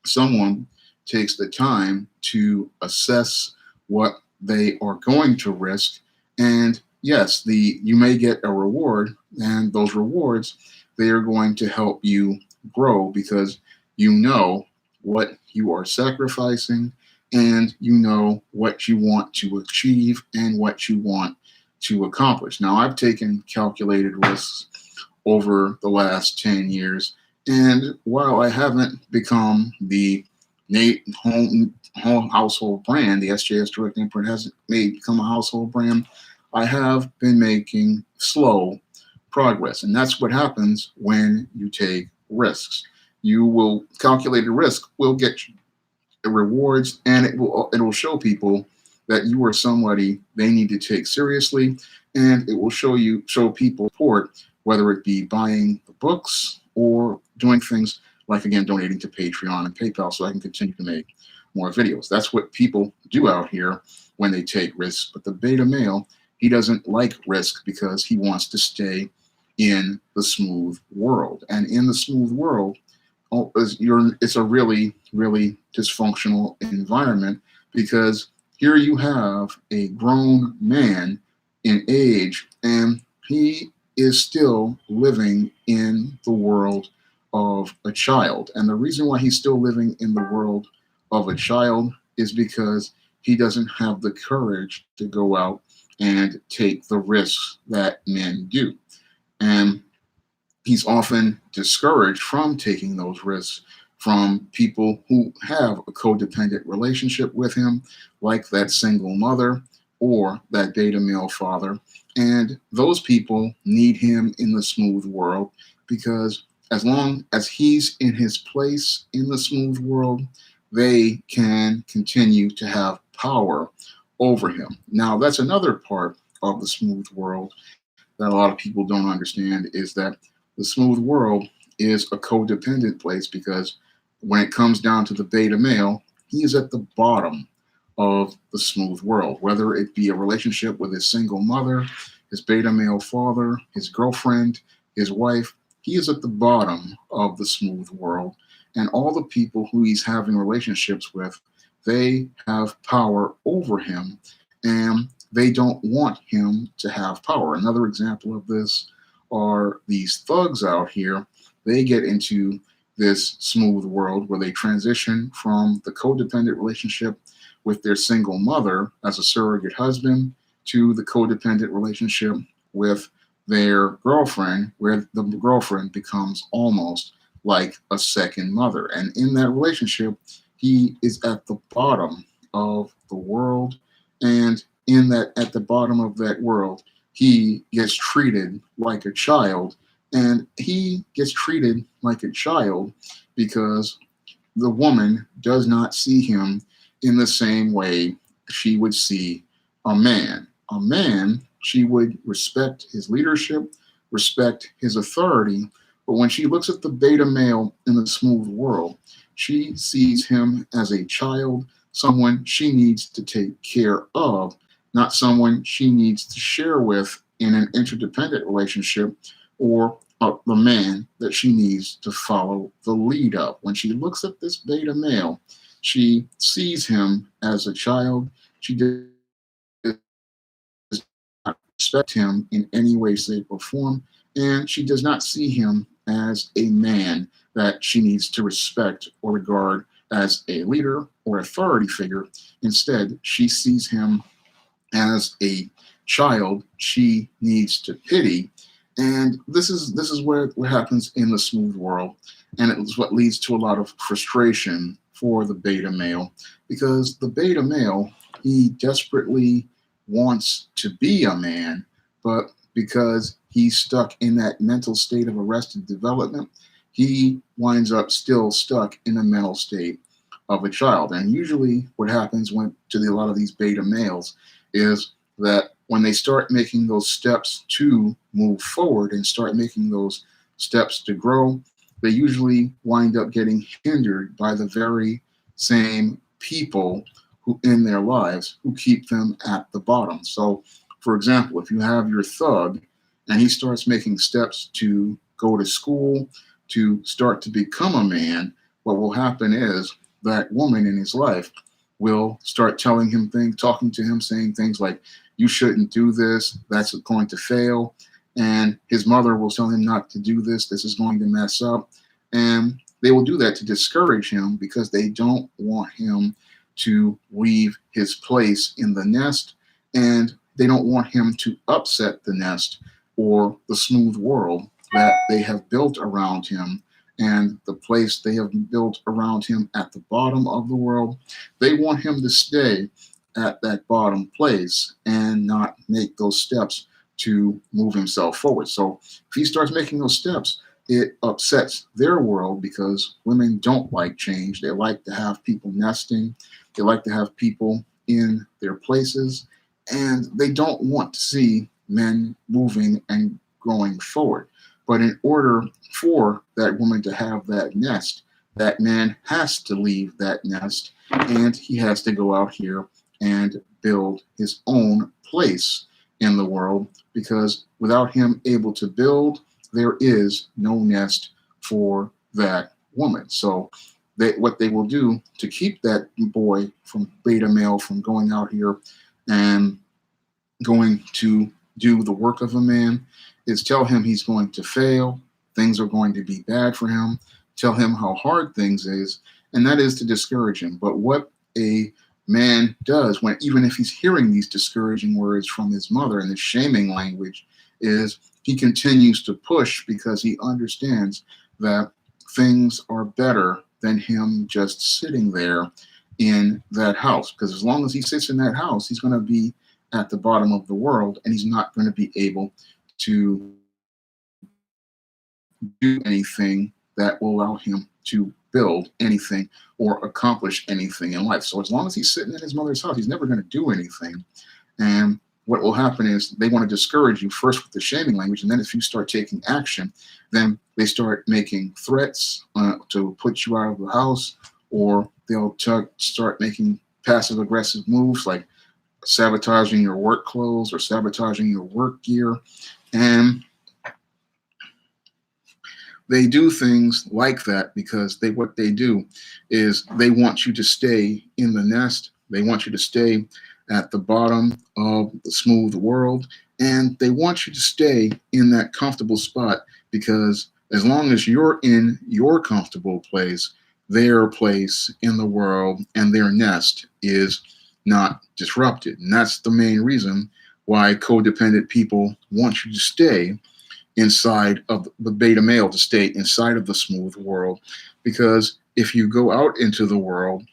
someone takes the time to assess what they are going to risk. And yes, you may get a reward, and those rewards, they are going to help you grow, because you know what you are sacrificing, and you know what you want to achieve and what you want to accomplish. Now, I've taken calculated risks over the last 10 years, and while I haven't become the home household brand, the SJS Direct Imprint hasn't become a household brand, I have been making slow progress. And that's what happens when you take risks. Calculated risk will get you rewards, and it will show people that you are somebody they need to take seriously, and it will show people support, whether it be buying the books or doing things like, again, donating to Patreon and PayPal so I can continue to make more videos. That's what people do out here when they take risks. But the beta male, he doesn't like risk, because he wants to stay in the smooth world. And in the smooth world, it's a really, really dysfunctional environment, because here you have a grown man in age, and he is still living in the world of a child. And the reason why he's still living in the world of a child is because he doesn't have the courage to go out and take the risks that men do. And he's often discouraged from taking those risks from people who have a codependent relationship with him, like that single mother or that beta male father. And those people need him in the smooth world, because as long as he's in his place in the smooth world, they can continue to have power over him. Now, that's another part of the smooth world that a lot of people don't understand, is that the smooth world is a codependent place, because when it comes down to the beta male, he is at the bottom of the smooth world, whether it be a relationship with his single mother, his beta male father, his girlfriend, his wife. He is at the bottom of the smooth world. And all the people who he's having relationships with, they have power over him, and they don't want him to have power. Another example of this are these thugs out here. They get into this smooth world where they transition from the codependent relationship with their single mother as a surrogate husband to the codependent relationship with their girlfriend, where the girlfriend becomes almost like a second mother. And in that relationship, he is at the bottom of the world. And at the bottom of that world, he gets treated like a child. And he gets treated like a child because the woman does not see him in the same way she would see a man. A man, she would respect his leadership, respect his authority. But when she looks at the beta male in the smooth world, she sees him as a child, someone she needs to take care of, not someone she needs to share with in an interdependent relationship, or the man that she needs to follow the lead of. When she looks at this beta male, she sees him as a child. She does not respect him in any way, shape, or form, and she does not see him as a man that she needs to respect or regard as a leader or authority figure. Instead, she sees him as a child she needs to pity. And this is what happens in the smooth world, and it's what leads to a lot of frustration for the beta male, because the beta male, he desperately wants to be a man, but because he's stuck in that mental state of arrested development, he winds up still stuck in a mental state of a child. And usually what happens to a lot of these beta males is that when they start making those steps to move forward and start making those steps to grow, they usually wind up getting hindered by the very same people who in their lives who keep them at the bottom. So, for example, if you have your thug and he starts making steps to go to school, to start to become a man, what will happen is that woman in his life will start telling him things, talking to him, saying things like, you shouldn't do this, that's going to fail. And his mother will tell him not to do this, this is going to mess up. And they will do that to discourage him because they don't want him to leave his place in the nest, and they don't want him to upset the nest or the smooth world that they have built around him and the place they have built around him at the bottom of the world. They want him to stay at that bottom place and not make those steps to move himself forward. So if he starts making those steps, it upsets their world because women don't like change. They like to have people nesting. They like to have people in their places, and they don't want to see men moving and going forward. But in order for that woman to have that nest, that man has to leave that nest and he has to go out here and build his own place in the world, because without him able to build, there is no nest for that woman. So what they will do to keep that boy from beta male from going out here and going to do the work of a man is tell him he's going to fail, things are going to be bad for him, tell him how hard things is, and that is to discourage him. But what a man does, when even if he's hearing these discouraging words from his mother and the shaming language, is he continues to push because he understands that things are better than him just sitting there in that house. Because as long as he sits in that house, he's going to be at the bottom of the world and he's not going to be able to do anything that will allow him to build anything or accomplish anything in life. So as long as he's sitting in his mother's house, he's never going to do anything. And what will happen is they want to discourage you first with the shaming language, and then if you start taking action, then they start making threats to put you out of the house, or they'll start making passive aggressive moves like sabotaging your work clothes or sabotaging your work gear. And they do things like that because what they do is they want you to stay in the nest. They want you to stay at the bottom of the smooth world, and they want you to stay in that comfortable spot, because as long as you're in your comfortable place, their place in the world and their nest is not disrupted. And that's the main reason why codependent people want you to stay inside of the beta male, to stay inside of the smooth world, because if you go out into the world,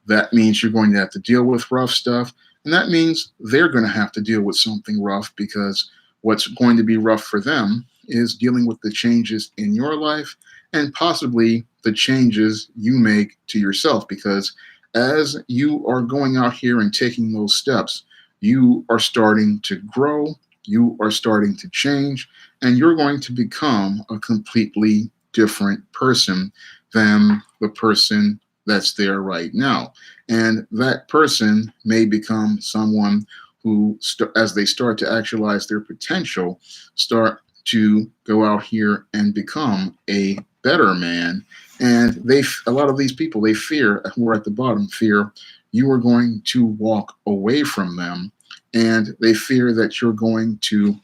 that means you're going to have to deal with rough stuff. And that means they're going to have to deal with something rough, because what's going to be rough for them is dealing with the changes in your life and possibly the changes you make to yourself. Because as you are going out here and taking those steps, you are starting to grow, you are starting to change, and you're going to become a completely different person than the person that's there right now. And that person may become someone who, as they start to actualize their potential, start to go out here and become a better man. And a lot of these people, they fear, who are at the bottom, fear you are going to walk away from them. And they fear that you're going to,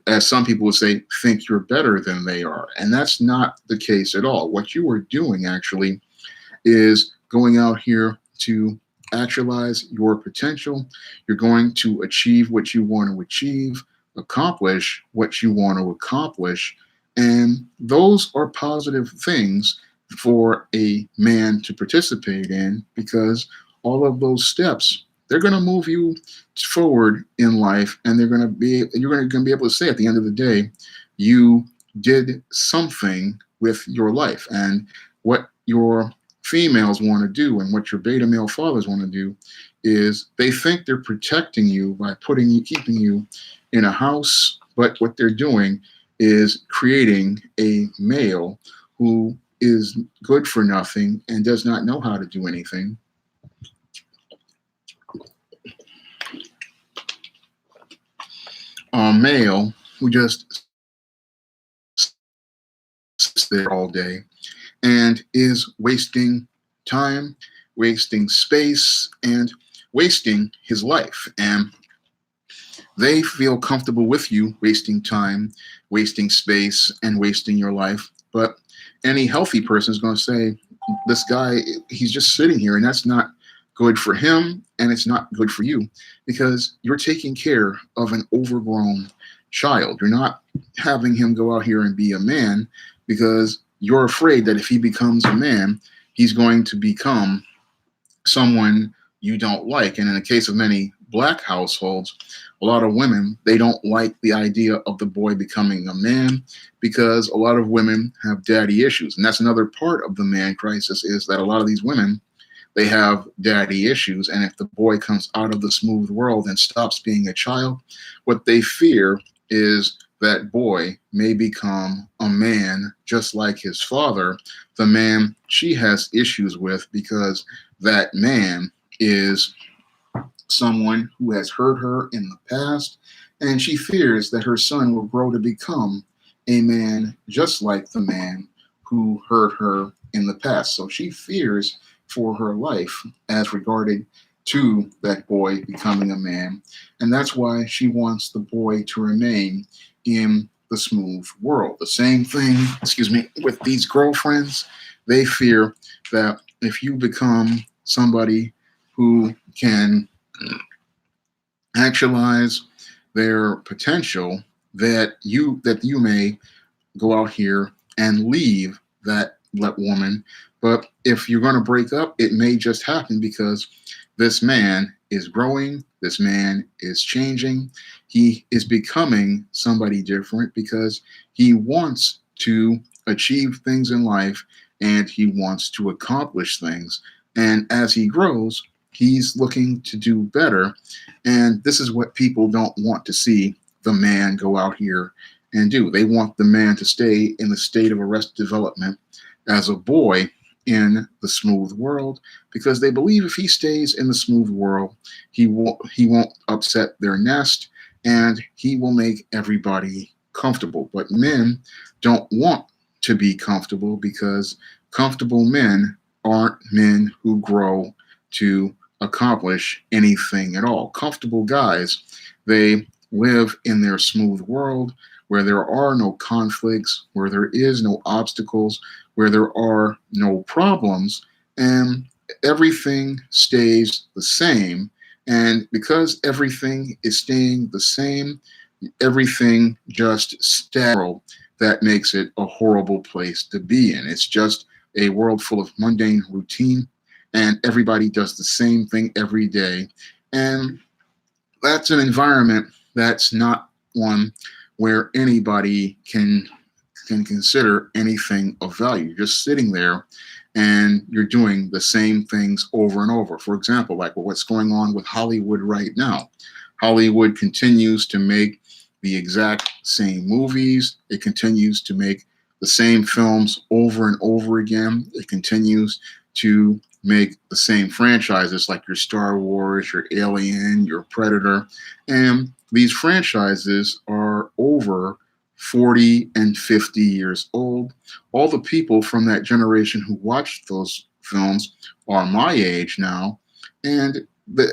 as some people would say, think you're better than they are. And that's not the case at all. What you are doing actually is going out here to actualize your potential. You're going to achieve what you want to achieve, accomplish what you want to accomplish. And those are positive things for a man to participate in, because all of those steps, they're going to move you forward in life, and you're going to be able to say at the end of the day, you did something with your life. And what your females want to do and what your beta male fathers want to do is they think they're protecting you by keeping you in a house, but what they're doing is creating a male who is good for nothing and does not know how to do anything. A male who just sits there all day and is wasting time, wasting space, and wasting his life. And they feel comfortable with you wasting time, wasting space, and wasting your life. But any healthy person is going to say, this guy, he's just sitting here, and that's not good for him, and it's not good for you, because you're taking care of an overgrown child. You're not having him go out here and be a man, because you're afraid that if he becomes a man, he's going to become someone you don't like. And in the case of many Black households, a lot of women, they don't like the idea of the boy becoming a man, because a lot of women have daddy issues. And that's another part of the man crisis, is that a lot of these women, they have daddy issues. And if the boy comes out of the smooth world and stops being a child, what they fear is that boy may become a man just like his father, the man she has issues with, because that man is someone who has hurt her in the past, and she fears that her son will grow to become a man just like the man who hurt her in the past. So she fears for her life as regarded to that boy becoming a man, and that's why she wants the boy to remain in the smooth world. The same thing, with these girlfriends. They fear that if you become somebody who can actualize their potential, that you may go out here and leave that woman. But if you're going to break up, it may just happen because this man is growing, this man is changing, he is becoming somebody different, because he wants to achieve things in life and he wants to accomplish things. And as he grows, he's looking to do better. And this is what people don't want to see the man go out here and do. They want the man to stay in the state of arrested development as a boy in the smooth world, because they believe if he stays in the smooth world, he won't upset their nest and he will make everybody comfortable. But men don't want to be comfortable, because comfortable men aren't men who grow to accomplish anything at all. Comfortable guys, they live in their smooth world where there are no conflicts, where there is no obstacles, where there are no problems, and everything stays the same. And because everything is staying the same, everything just stays. That makes it a horrible place to be in. It's just a world full of mundane routine, and everybody does the same thing every day. And that's an environment that's not one where anybody can consider anything of value. You're just sitting there and you're doing the same things over and over. For example, like what's going on with Hollywood right now. Hollywood continues to make the exact same movies. It continues to make the same films over and over again. It continues to make the same franchises like your Star Wars, your Alien, your Predator. And these franchises are over 40 and 50 years old. All the people from that generation who watched those films are my age now. And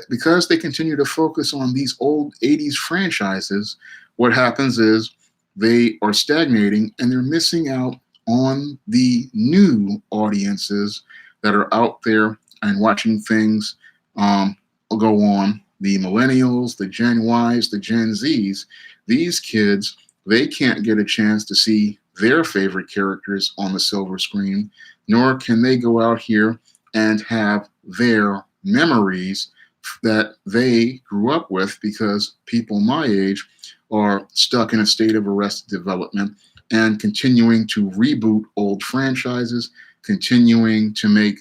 because they continue to focus on these old 80s franchises, what happens is they are stagnating and they're missing out on the new audiences that are out there and watching things go on. The millennials, the Gen Ys, the Gen Zs, these kids, they can't get a chance to see their favorite characters on the silver screen, nor can they go out here and have their memories that they grew up with, because people my age are stuck in a state of arrested development and continuing to reboot old franchises, continuing to make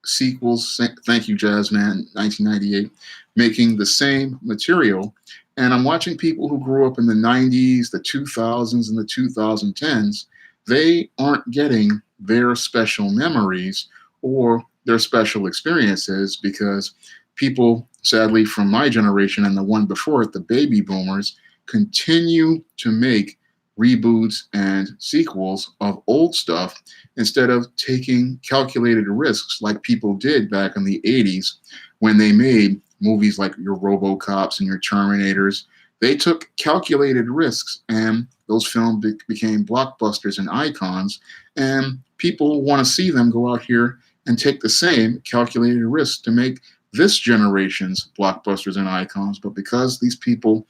sequels. Thank you, Jazzman, 1998, making the same material. And I'm watching people who grew up in the 90s, the 2000s, and the 2010s. They aren't getting their special memories or their special experiences, because people, sadly, from my generation and the one before it, the baby boomers, continue to make reboots and sequels of old stuff instead of taking calculated risks like people did back in the 80s when they made movies like your RoboCops and your Terminators. They took calculated risks, and those films became blockbusters and icons, and people want to see them go out here and take the same calculated risk to make this generation's blockbusters and icons. But because these people,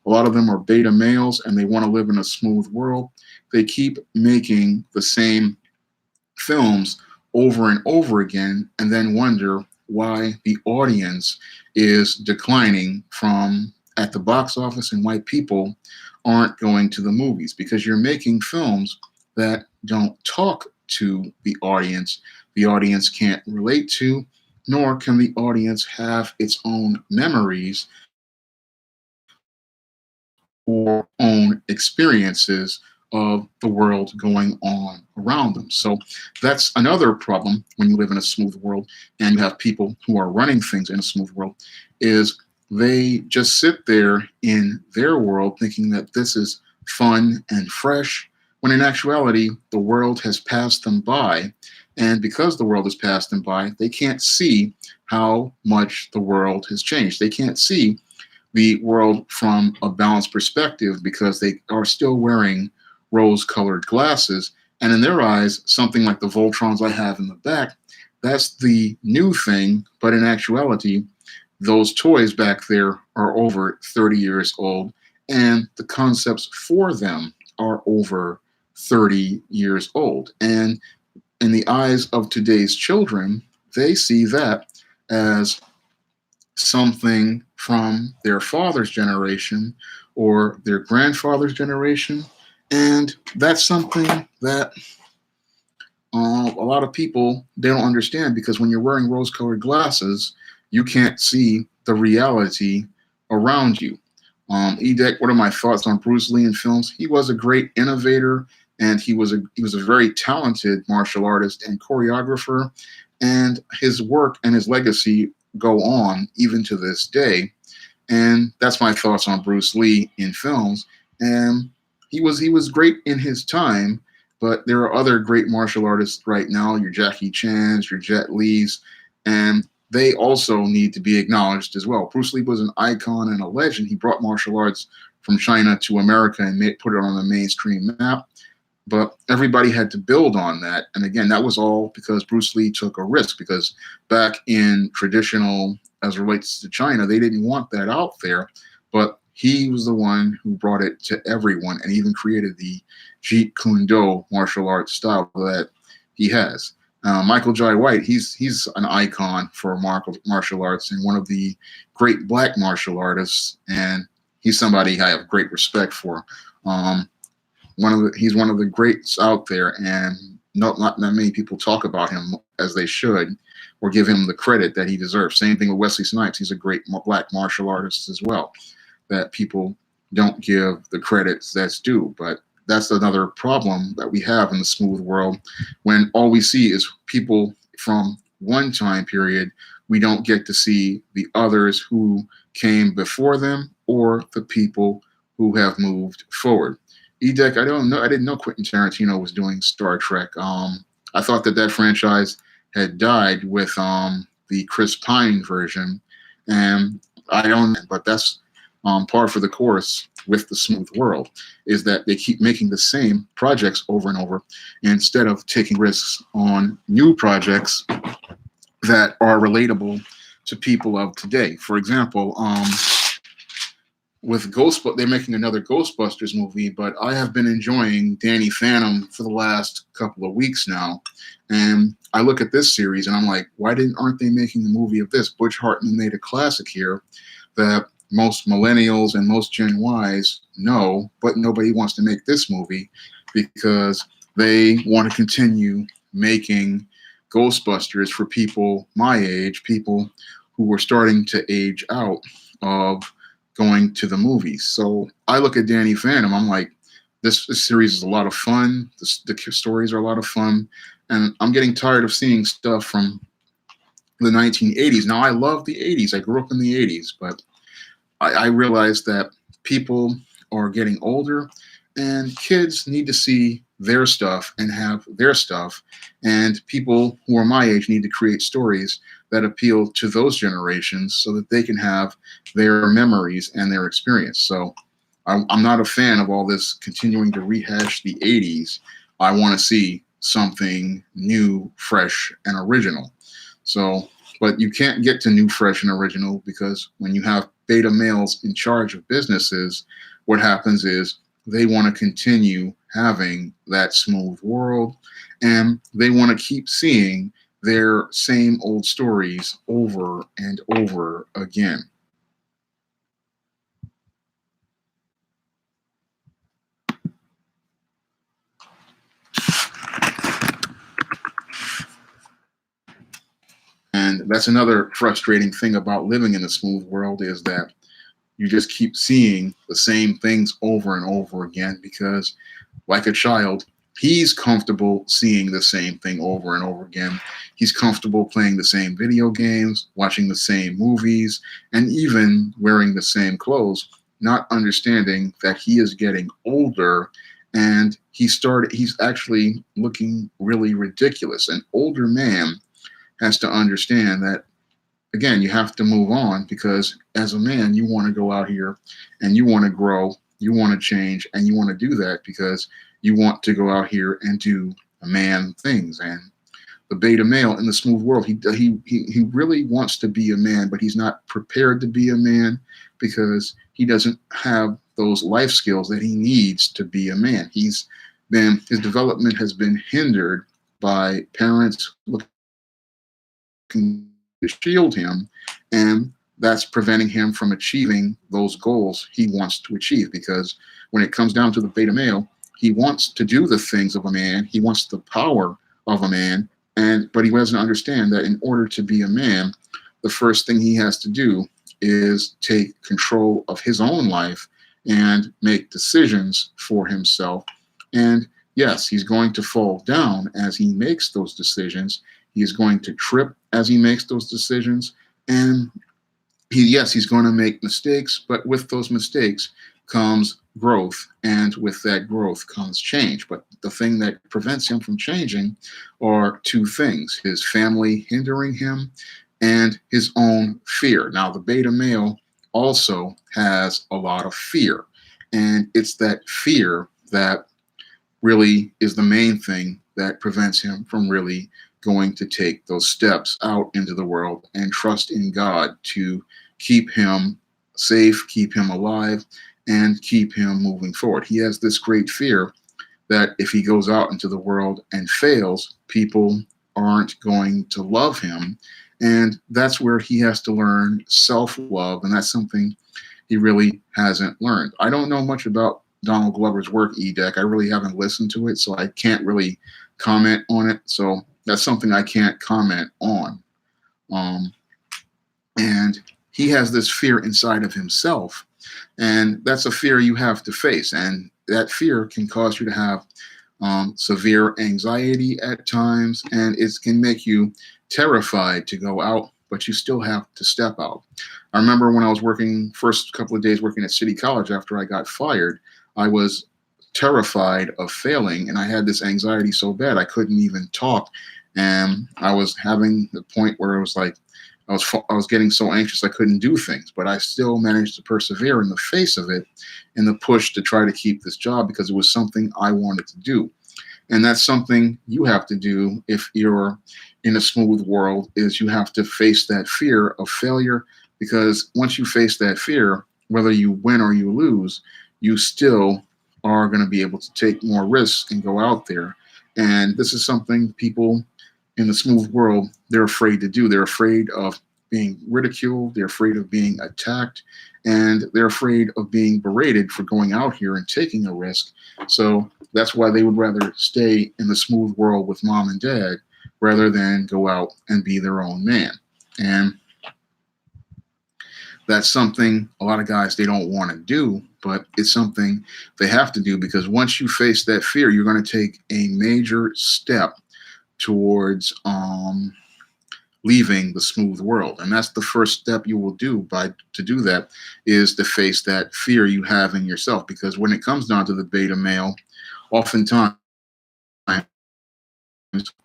a lot of them are beta males and they want to live in a smooth world, they keep making the same films over and over again, and then wonder why the audience is declining from at the box office and why people aren't going to the movies, because you're making films that don't talk to the audience can't relate to, nor can the audience have its own memories or own experiences of the world going on around them. So that's another problem when you live in a smooth world and you have people who are running things in a smooth world, is they just sit there in their world thinking that this is fun and fresh, when in actuality, the world has passed them by. And because the world has passed them by, they can't see how much the world has changed. They can't see the world from a balanced perspective because they are still wearing rose-colored glasses. And in their eyes, something like the Voltrons I have in the back, that's the new thing. But in actuality, those toys back there are over 30 years old, and the concepts for them are over 30 years old. And in the eyes of today's children, they see that as something from their father's generation or their grandfather's generation. And that's something that a lot of people, they don't understand, because when you're wearing rose-colored glasses, you can't see the reality around you. Edek, what are my thoughts on Bruce Lee in films? He was a great innovator, and he was a very talented martial artist and choreographer, and his work and his legacy go on even to this day. And that's my thoughts on Bruce Lee in films. And he was great in his time, but there are other great martial artists right now, your Jackie Chan's, your Jet Li's, and they also need to be acknowledged as well. Bruce Lee was an icon and a legend. He brought martial arts from China to America and put it on the mainstream map. But everybody had to build on that. And again, that was all because Bruce Lee took a risk, because back in traditional, as it relates to China, they didn't want that out there. But he was the one who brought it to everyone and even created the Jeet Kune Do martial arts style that he has. Michael Jai White, he's an icon for martial arts and one of the great black martial artists. And he's somebody I have great respect for. He's one of the greats out there, and not that many people talk about him as they should, or give him the credit that he deserves. Same thing with Wesley Snipes. He's a great black martial artist as well, that people don't give the credits that's due. But that's another problem that we have in the smooth world, when all we see is people from one time period. We don't get to see the others who came before them or the people who have moved forward. Edek, I didn't know Quentin Tarantino was doing Star Trek. I thought that franchise had died with the Chris Pine version, and I don't. But that's par for the course with the smooth world, is that they keep making the same projects over and over instead of taking risks on new projects that are relatable to people of today. For example, with they're making another Ghostbusters movie, but I have been enjoying Danny Phantom for the last couple of weeks now. And I look at this series and I'm like, why aren't they making a movie of this? Butch Hartman made a classic here that most millennials and most Gen Ys know, but nobody wants to make this movie because they want to continue making Ghostbusters for people my age, people who were starting to age out of going to the movies. So I look at Danny Phantom, I'm like, this series is a lot of fun. The stories are a lot of fun, and I'm getting tired of seeing stuff from the 1980s. Now, I love the 80s. I grew up in the 80s, but I realized that people are getting older, and kids need to see their stuff and have their stuff. And people who are my age need to create stories that appeal to those generations so that they can have their memories and their experience. So I'm not a fan of all this continuing to rehash the 80s. I want to see something new, fresh, and original. So, but you can't get to new, fresh, and original because when you have beta males in charge of businesses, what happens is they want to continue having that smooth world, and they want to keep seeing their same old stories over and over again. And that's another frustrating thing about living in a smooth world, is that you just keep seeing the same things over and over again because, like a child, he's comfortable seeing the same thing over and over again. He's comfortable playing the same video games, watching the same movies, and even wearing the same clothes, not understanding that he is getting older, and he's actually looking really ridiculous. An older man has to understand that, again, you have to move on, because as a man, you want to go out here and you want to grow, you want to change, and you want to do that because you want to go out here and do man things. And the beta male in the smooth world, he really wants to be a man, but he's not prepared to be a man because he doesn't have those life skills that he needs to be a man. His development has been hindered by parents looking to shield him, and that's preventing him from achieving those goals he wants to achieve. Because when it comes down to the beta male, he wants to do the things of a man, he wants the power of a man, but he doesn't understand that in order to be a man, the first thing he has to do is take control of his own life and make decisions for himself. And yes, he's going to fall down as he makes those decisions. He is going to trip as he makes those decisions. And he's going to make mistakes, but with those mistakes comes growth. And with that growth comes change. But the thing that prevents him from changing are two things: his family hindering him and his own fear. Now, the beta male also has a lot of fear. And it's that fear that really is the main thing that prevents him from really going to take those steps out into the world and trust in God to keep him safe, keep him alive, and keep him moving forward. He has this great fear that if he goes out into the world and fails, people aren't going to love him. And that's where he has to learn self-love, and that's something he really hasn't learned. I don't know much about Donald Glover's work, EDEC. I really haven't listened to it, so I can't really comment on it. So that's something I can't comment on. And he has this fear inside of himself, and that's a fear you have to face. And that fear can cause you to have severe anxiety at times, and it can make you terrified to go out, but you still have to step out. I remember when I was working, first couple of days working at City College after I got fired, I was terrified of failing, and I had this anxiety so bad I couldn't even talk. And I was having the point where it was like I was getting so anxious I couldn't do things, but I still managed to persevere in the face of it, in the push to try to keep this job, because it was something I wanted to do. And that's something you have to do if you're in a smooth world, is you have to face that fear of failure, because once you face that fear, whether you win or you lose, you still are going to be able to take more risks and go out there. And this is something people in the smooth world, they're afraid to do. They're afraid of being ridiculed. They're afraid of being attacked. And they're afraid of being berated for going out here and taking a risk. So that's why they would rather stay in the smooth world with mom and dad rather than go out and be their own man. And that's something a lot of guys, they don't want to do, but it's something they have to do, because once you face that fear, you're going to take a major step towards leaving the smooth world. And that's the first step you will do. By to do that is to face that fear you have in yourself, because when it comes down to the beta male, oftentimes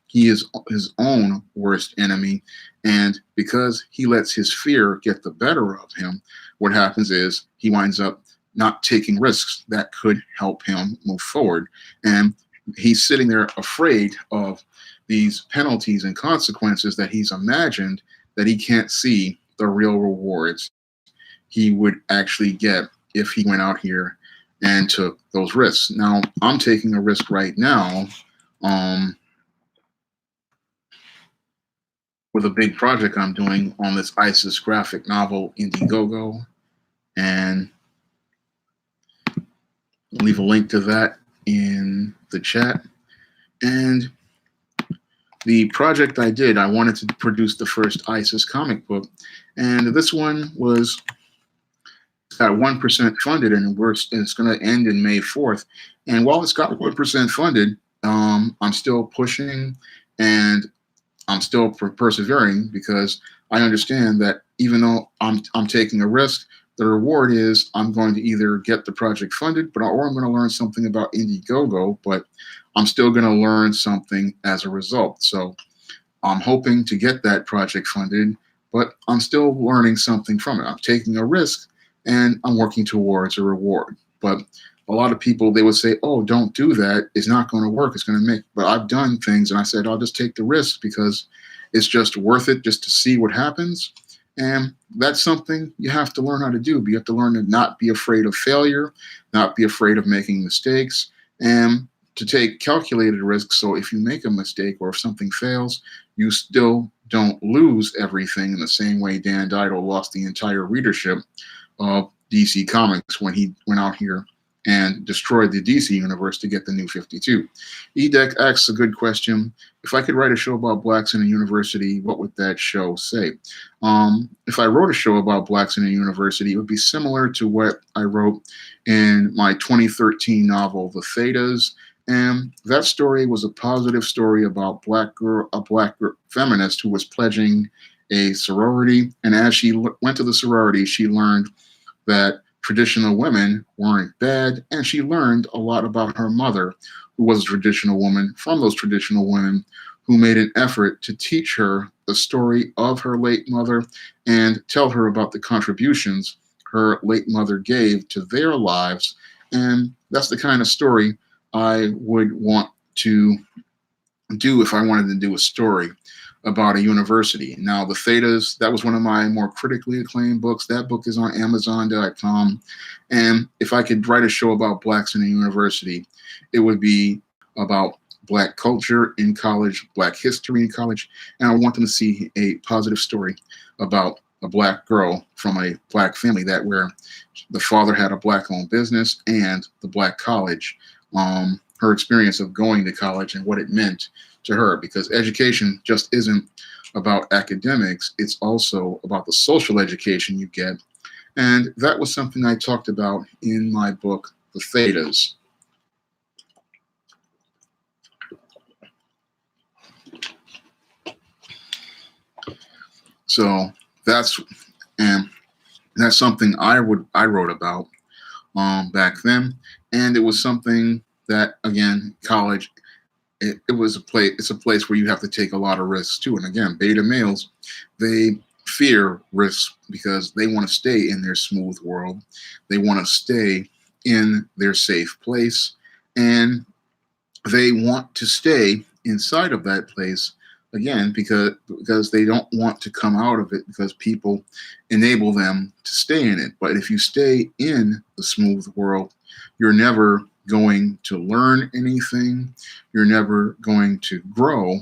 he is his own worst enemy. And because he lets his fear get the better of him, what happens is he winds up not taking risks that could help him move forward. And he's sitting there afraid of these penalties and consequences that he's imagined, that he can't see the real rewards he would actually get if he went out here and took those risks. Now, I'm taking a risk right now with a big project I'm doing on this ISIS graphic novel, Indiegogo, and I'll leave a link to that in the chat. And the project I did, I wanted to produce the first ISIS comic book, and this one was got 1% funded, and it's going to end in May 4th. And while it's got 1% funded, I'm still pushing, and I'm still persevering, because I understand that even though I'm taking a risk, the reward is I'm going to either get the project funded, or I'm going to learn something about Indiegogo, but I'm still going to learn something as a result. So I'm hoping to get that project funded, but I'm still learning something from it. I'm taking a risk, and I'm working towards a reward. But a lot of people, they would say, oh, don't do that. It's not going to work. It's going to make, but I've done things, and I said, I'll just take the risk because it's just worth it, just to see what happens. And that's something you have to learn how to do. You have to learn to not be afraid of failure, not be afraid of making mistakes, and to take calculated risks. So if you make a mistake or if something fails, you still don't lose everything in the same way Dan Dido lost the entire readership of DC Comics when he went out here and destroyed the DC universe to get the New 52. Edek asks a good question. If I could write a show about blacks in a university, what would that show say? If I wrote a show about blacks in a university, it would be similar to what I wrote in my 2013 novel, The Thetas. And that story was a positive story about a black feminist who was pledging a sorority. And as she went to the sorority, she learned that traditional women weren't bad, and she learned a lot about her mother, who was a traditional woman, from those traditional women who made an effort to teach her the story of her late mother and tell her about the contributions her late mother gave to their lives. And that's the kind of story I would want to do if I wanted to do a story about a university. Now, The Thetas, that was one of my more critically acclaimed books. That book is on Amazon.com. And if I could write a show about blacks in a university, it would be about black culture in college, black history in college. And I want them to see a positive story about a black girl from a black family, that where the father had a black-owned business and the black college, her experience of going to college and what it meant to her, because education just isn't about academics. It's also about the social education you get. And that was something I talked about in my book, The Thetas. So that's something I wrote about back then. And it was something that, again, college, it was a place. It's a place where you have to take a lot of risks too. And again, beta males, they fear risks because they want to stay in their smooth world. They want to stay in their safe place, and they want to stay inside of that place, again, because they don't want to come out of it, because people enable them to stay in it. But if you stay in the smooth world, you're never going to learn anything. You're never going to grow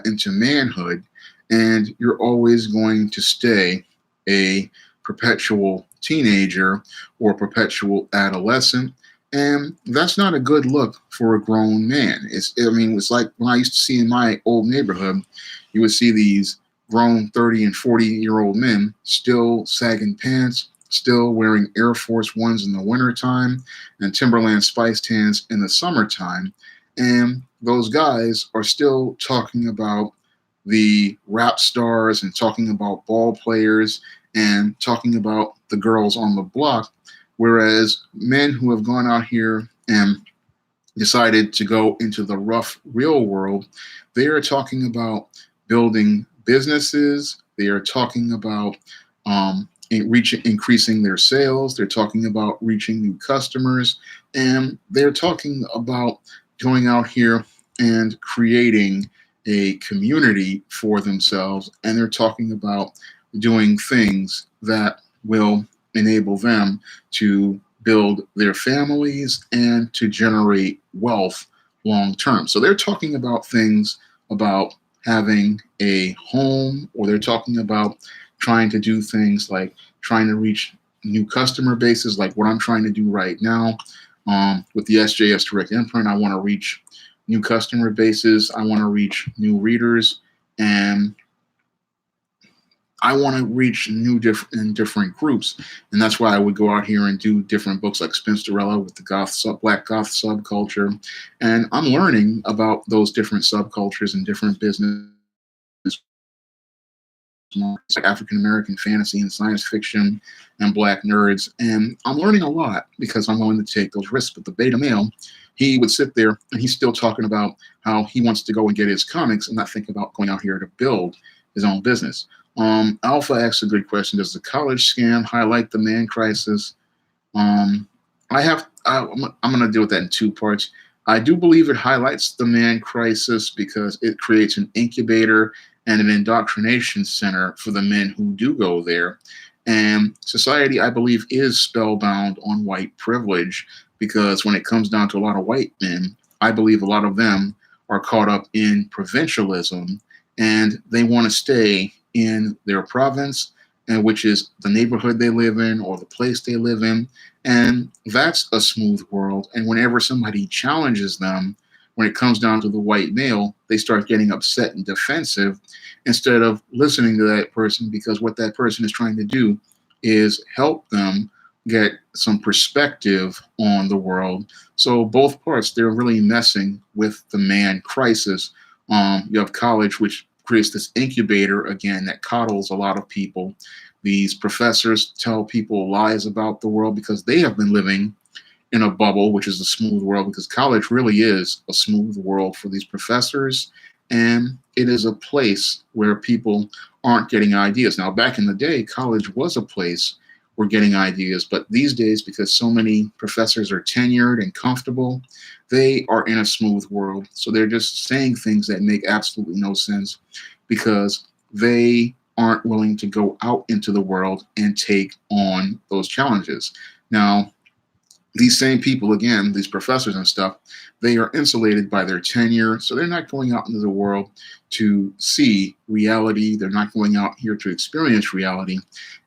into manhood, and you're always going to stay a perpetual teenager or perpetual adolescent. And that's not a good look for a grown man. It's like when I used to see in my old neighborhood, you would see these grown 30 and 40-year-old men still sagging pants, still wearing Air Force Ones in the wintertime and Timberland Spice Tans in the summertime. And those guys are still talking about the rap stars and talking about ball players and talking about the girls on the block, whereas men who have gone out here and decided to go into the rough real world, they are talking about building businesses. They are talking about increasing their sales. They're talking about reaching new customers, and they're talking about going out here and creating a community for themselves. And they're talking about doing things that will enable them to build their families and to generate wealth long term. So they're talking about things about having a home, or they're talking about trying to do things like trying to reach new customer bases, like what I'm trying to do right now with the SJS Direct Imprint. I want to reach new customer bases. I want to reach new readers, and I want to reach different groups. And that's why I would go out here and do different books like Spinsterella with the Black Goth subculture. And I'm learning about those different subcultures and different business, like African American fantasy and science fiction and Black nerds. And I'm learning a lot because I'm willing to take those risks. But the beta male, he would sit there and he's still talking about how he wants to go and get his comics and not think about going out here to build his own business. Alpha asks a good question. Does the college scam highlight the man crisis? I'm going to deal with that in two parts. I do believe it highlights the man crisis because it creates an incubator and an indoctrination center for the men who do go there. And society, I believe, is spellbound on white privilege, because when it comes down to a lot of white men, I believe a lot of them are caught up in provincialism, and they want to stay in their province, and which is the neighborhood they live in or the place they live in. And that's a smooth world. And whenever somebody challenges them, when it comes down to the white male, they start getting upset and defensive instead of listening to that person, because what that person is trying to do is help them get some perspective on the world. So both parts, they're really messing with the man crisis. You have college, which creates this incubator, again, that coddles a lot of people. These professors tell people lies about the world because they have been living in a bubble, which is a smooth world, because college really is a smooth world for these professors. And it is a place where people aren't getting ideas. Now, back in the day, college was a place where getting ideas, but these days, because so many professors are tenured and comfortable, they are in a smooth world. So they're just saying things that make absolutely no sense because they aren't willing to go out into the world and take on those challenges. Now, these same people, again, these professors and stuff, they are insulated by their tenure. So they're not going out into the world to see reality. They're not going out here to experience reality.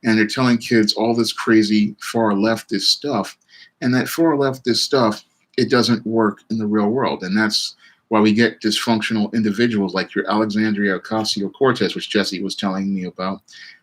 And they're telling kids all this crazy far leftist stuff. And that far leftist stuff, it doesn't work in the real world. And that's why we get dysfunctional individuals like your Alexandria Ocasio-Cortez, which Jesse was telling me about.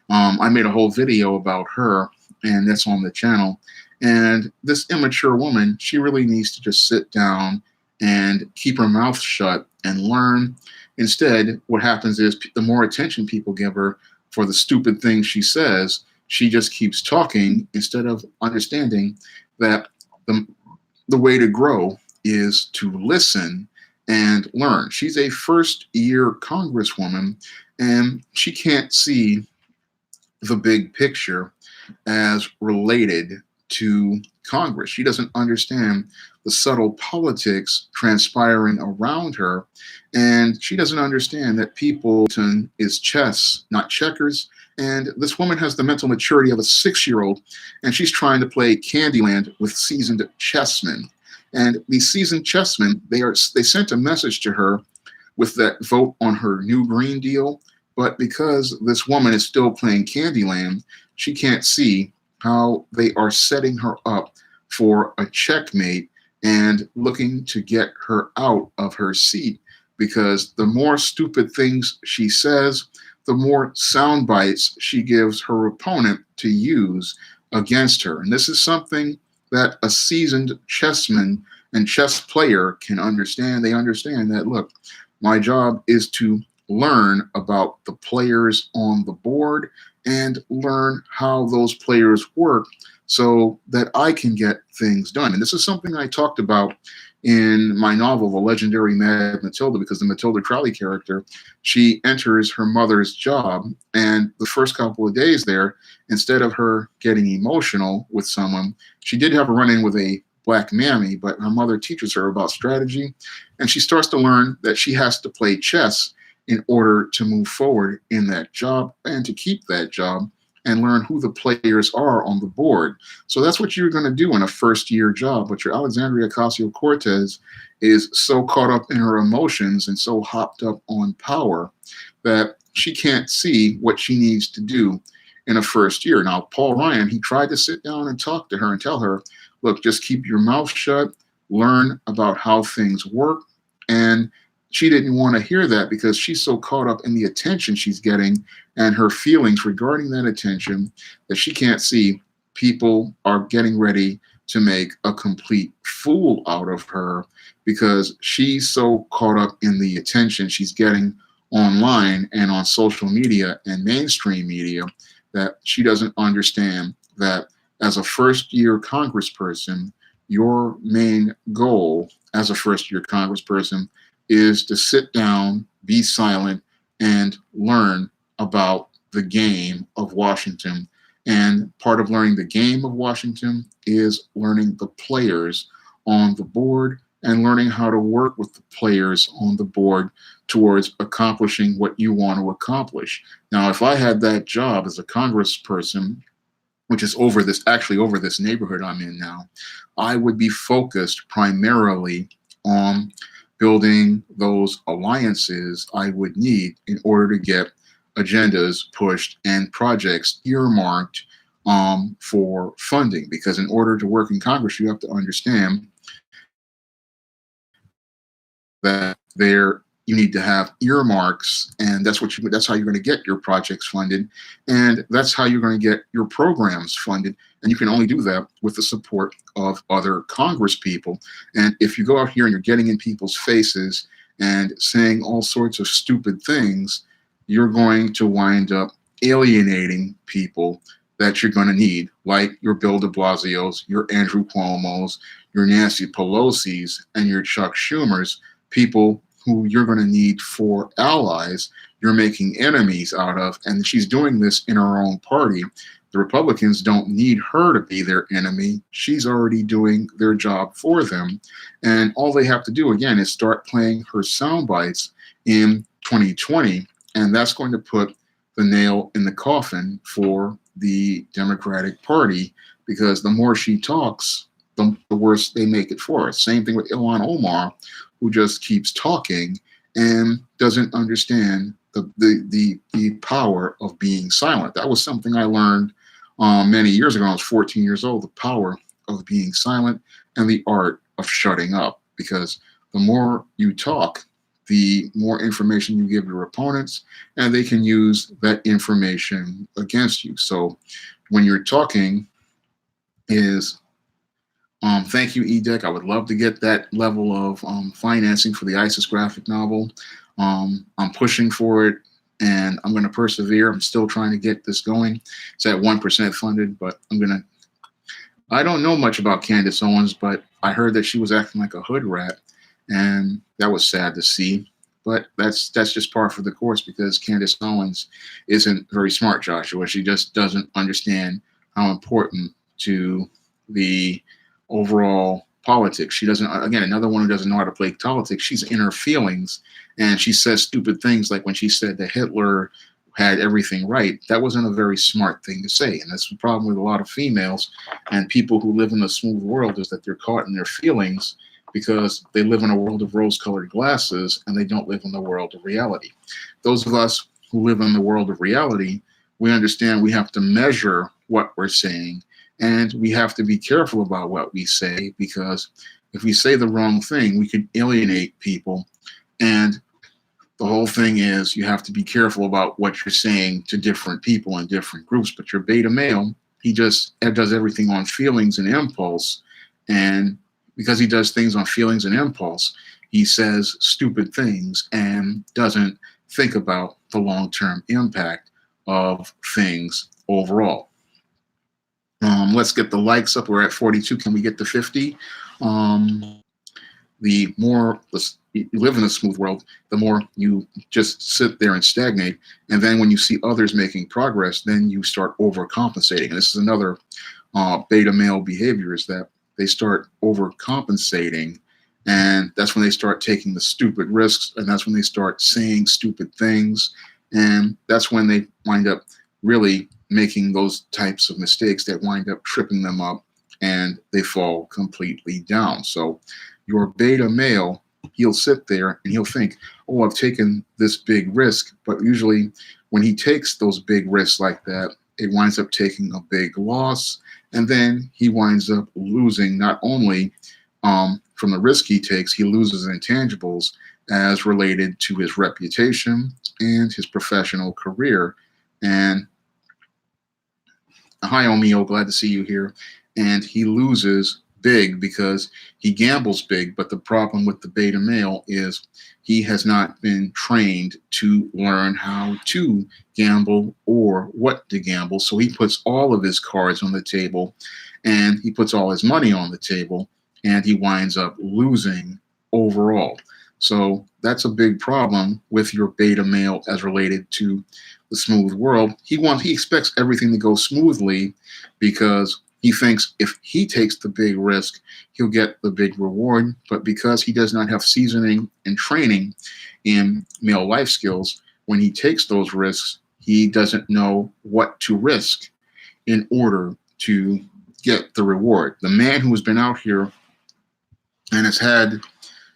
I made a whole video about her, and that's on the channel. And this immature woman, she really needs to just sit down and keep her mouth shut and learn. Instead, what happens is the more attention people give her for the stupid things she says, she just keeps talking instead of understanding that the way to grow is to listen and learn. She's a first-year congresswoman, and she can't see the big picture as related to Congress. She doesn't understand the subtle politics transpiring around her, and she doesn't understand that people is chess, not checkers. And this woman has the mental maturity of a 6-year-old, and she's trying to play Candyland with seasoned chessmen. And these seasoned chessmen, they sent a message to her with that vote on her new Green Deal, but because this woman is still playing Candyland, she can't see how they are setting her up for a checkmate and looking to get her out of her seat, because the more stupid things she says, the more sound bites she gives her opponent to use against her. And this is something that a seasoned chessman and chess player can understand. They understand that, look, my job is to learn about the players on the board and learn how those players work so that I can get things done. And this is something I talked about in my novel, The Legendary Mad Matilda, because the Matilda Crowley character, she enters her mother's job, and the first couple of days there, instead of her getting emotional with someone, she did have a run-in with a black mammy, but her mother teaches her about strategy, and she starts to learn that she has to play chess in order to move forward in that job and to keep that job and learn who the players are on the board. So that's what you're going to do in a first-year job. But your Alexandria Ocasio-Cortez is so caught up in her emotions and so hopped up on power that she can't see what she needs to do in a first year. Now, Paul Ryan, he tried to sit down and talk to her and tell her, look, just keep your mouth shut, learn about how things work. And she didn't want to hear that because she's so caught up in the attention she's getting and her feelings regarding that attention that she can't see people are getting ready to make a complete fool out of her because she's so caught up in the attention she's getting online and on social media and mainstream media that she doesn't understand that as a first-year congressperson, your main goal as a first-year congressperson is to sit down, be silent, and learn about the game of Washington. And part of learning the game of Washington is learning the players on the board and learning how to work with the players on the board towards accomplishing what you want to accomplish. Now, if I had that job as a congressperson, which is over this neighborhood I'm in now, I would be focused primarily on building those alliances I would need in order to get agendas pushed and projects earmarked for funding. Because in order to work in Congress, you have to understand that you need to have earmarks, and that's how you're going to get your projects funded, and that's how you're going to get your programs funded. And you can only do that with the support of other Congress people. And if you go out here and you're getting in people's faces and saying all sorts of stupid things, you're going to wind up alienating people that you're going to need, like your Bill de Blasio's, your Andrew Cuomo's, your Nancy Pelosi's, and your Chuck Schumer's, people who you're going to need for allies, you're making enemies out of. And she's doing this in her own party. The Republicans don't need her to be their enemy. She's already doing their job for them. And all they have to do, again, is start playing her sound bites in 2020. And that's going to put the nail in the coffin for the Democratic Party, because the more she talks, the worse they make it for us. Same thing with Ilhan Omar, who just keeps talking and doesn't understand the power of being silent. That was something I learned many years ago. I was 14 years old, the power of being silent and the art of shutting up. Because the more you talk, the more information you give your opponents, and they can use that information against you. So when you're talking is, thank you, EDEC. I would love to get that level of financing for the ISIS graphic novel. I'm pushing for it, and I'm going to persevere. I'm still trying to get this going. It's at 1% funded, but I don't know much about Candace Owens, but I heard that she was acting like a hood rat, and that was sad to see. But that's just par for the course, because Candace Owens isn't very smart, Joshua. She just doesn't understand how important to the overall politics. She doesn't, again, another one who doesn't know how to play politics. She's in her feelings, and she says stupid things like when she said that Hitler had everything right. That wasn't a very smart thing to say. And that's the problem with a lot of females and people who live in the smooth world, is that they're caught in their feelings because they live in a world of rose-colored glasses and they don't live in the world of reality. Those of us who live in the world of reality, we understand we have to measure what we're saying, and we have to be careful about what we say, because if we say the wrong thing, we could alienate people. And the whole thing is you have to be careful about what you're saying to different people in different groups. But your beta male, he just does everything on feelings and impulse. And because he does things on feelings and impulse, he says stupid things and doesn't think about the long-term impact of things overall. Let's get the likes up. We're at 42. Can we get to 50? The more you live in a smooth world, the more you just sit there and stagnate. And then when you see others making progress, then you start overcompensating. And this is another beta male behavior, is that they start overcompensating. And that's when they start taking the stupid risks. And that's when they start saying stupid things. And that's when they wind up really making those types of mistakes that wind up tripping them up and they fall completely down. So your beta male, he'll sit there and he'll think, oh, I've taken this big risk. But usually when he takes those big risks like that, it winds up taking a big loss. And then he winds up losing not only from the risk he takes, he loses intangibles as related to his reputation and his professional career. And hi, Omio, glad to see you here. And he loses big because he gambles big. But the problem with the beta male is he has not been trained to learn how to gamble or what to gamble. So he puts all of his cards on the table and he puts all his money on the table and he winds up losing overall. So that's a big problem with your beta male as related to the smooth world. He expects everything to go smoothly because he thinks if he takes the big risk, he'll get the big reward. But because he does not have seasoning and training in male life skills, when he takes those risks, he doesn't know what to risk in order to get the reward. The man who has been out here and has had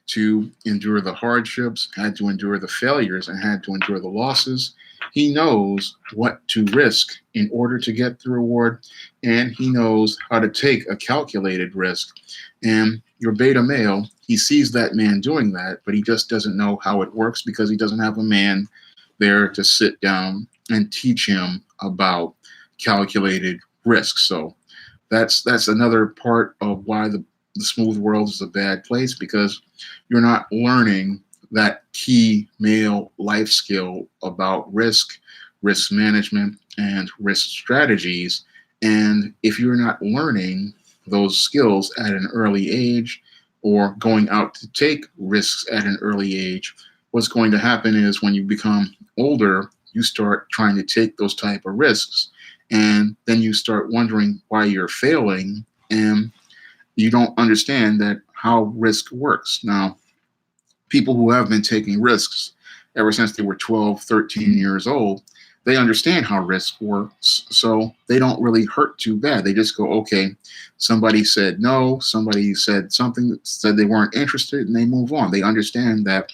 to endure the hardships, had to endure the failures, and had to endure the losses, he knows what to risk in order to get the reward, and he knows how to take a calculated risk. And your beta male, he sees that man doing that, but he just doesn't know how it works because he doesn't have a man there to sit down and teach him about calculated risks. So that's another part of why the smooth world is a bad place, because you're not learning that key male life skill about risk management, and risk strategies. And if you're not learning those skills at an early age or going out to take risks at an early age, what's going to happen is when you become older, you start trying to take those type of risks. And then you start wondering why you're failing, and you don't understand that how risk works. Now, people who have been taking risks ever since they were 12, 13 years old, they understand how risk works, so they don't really hurt too bad. They just go, okay, somebody said no, somebody said something that said they weren't interested, and they move on. They understand that,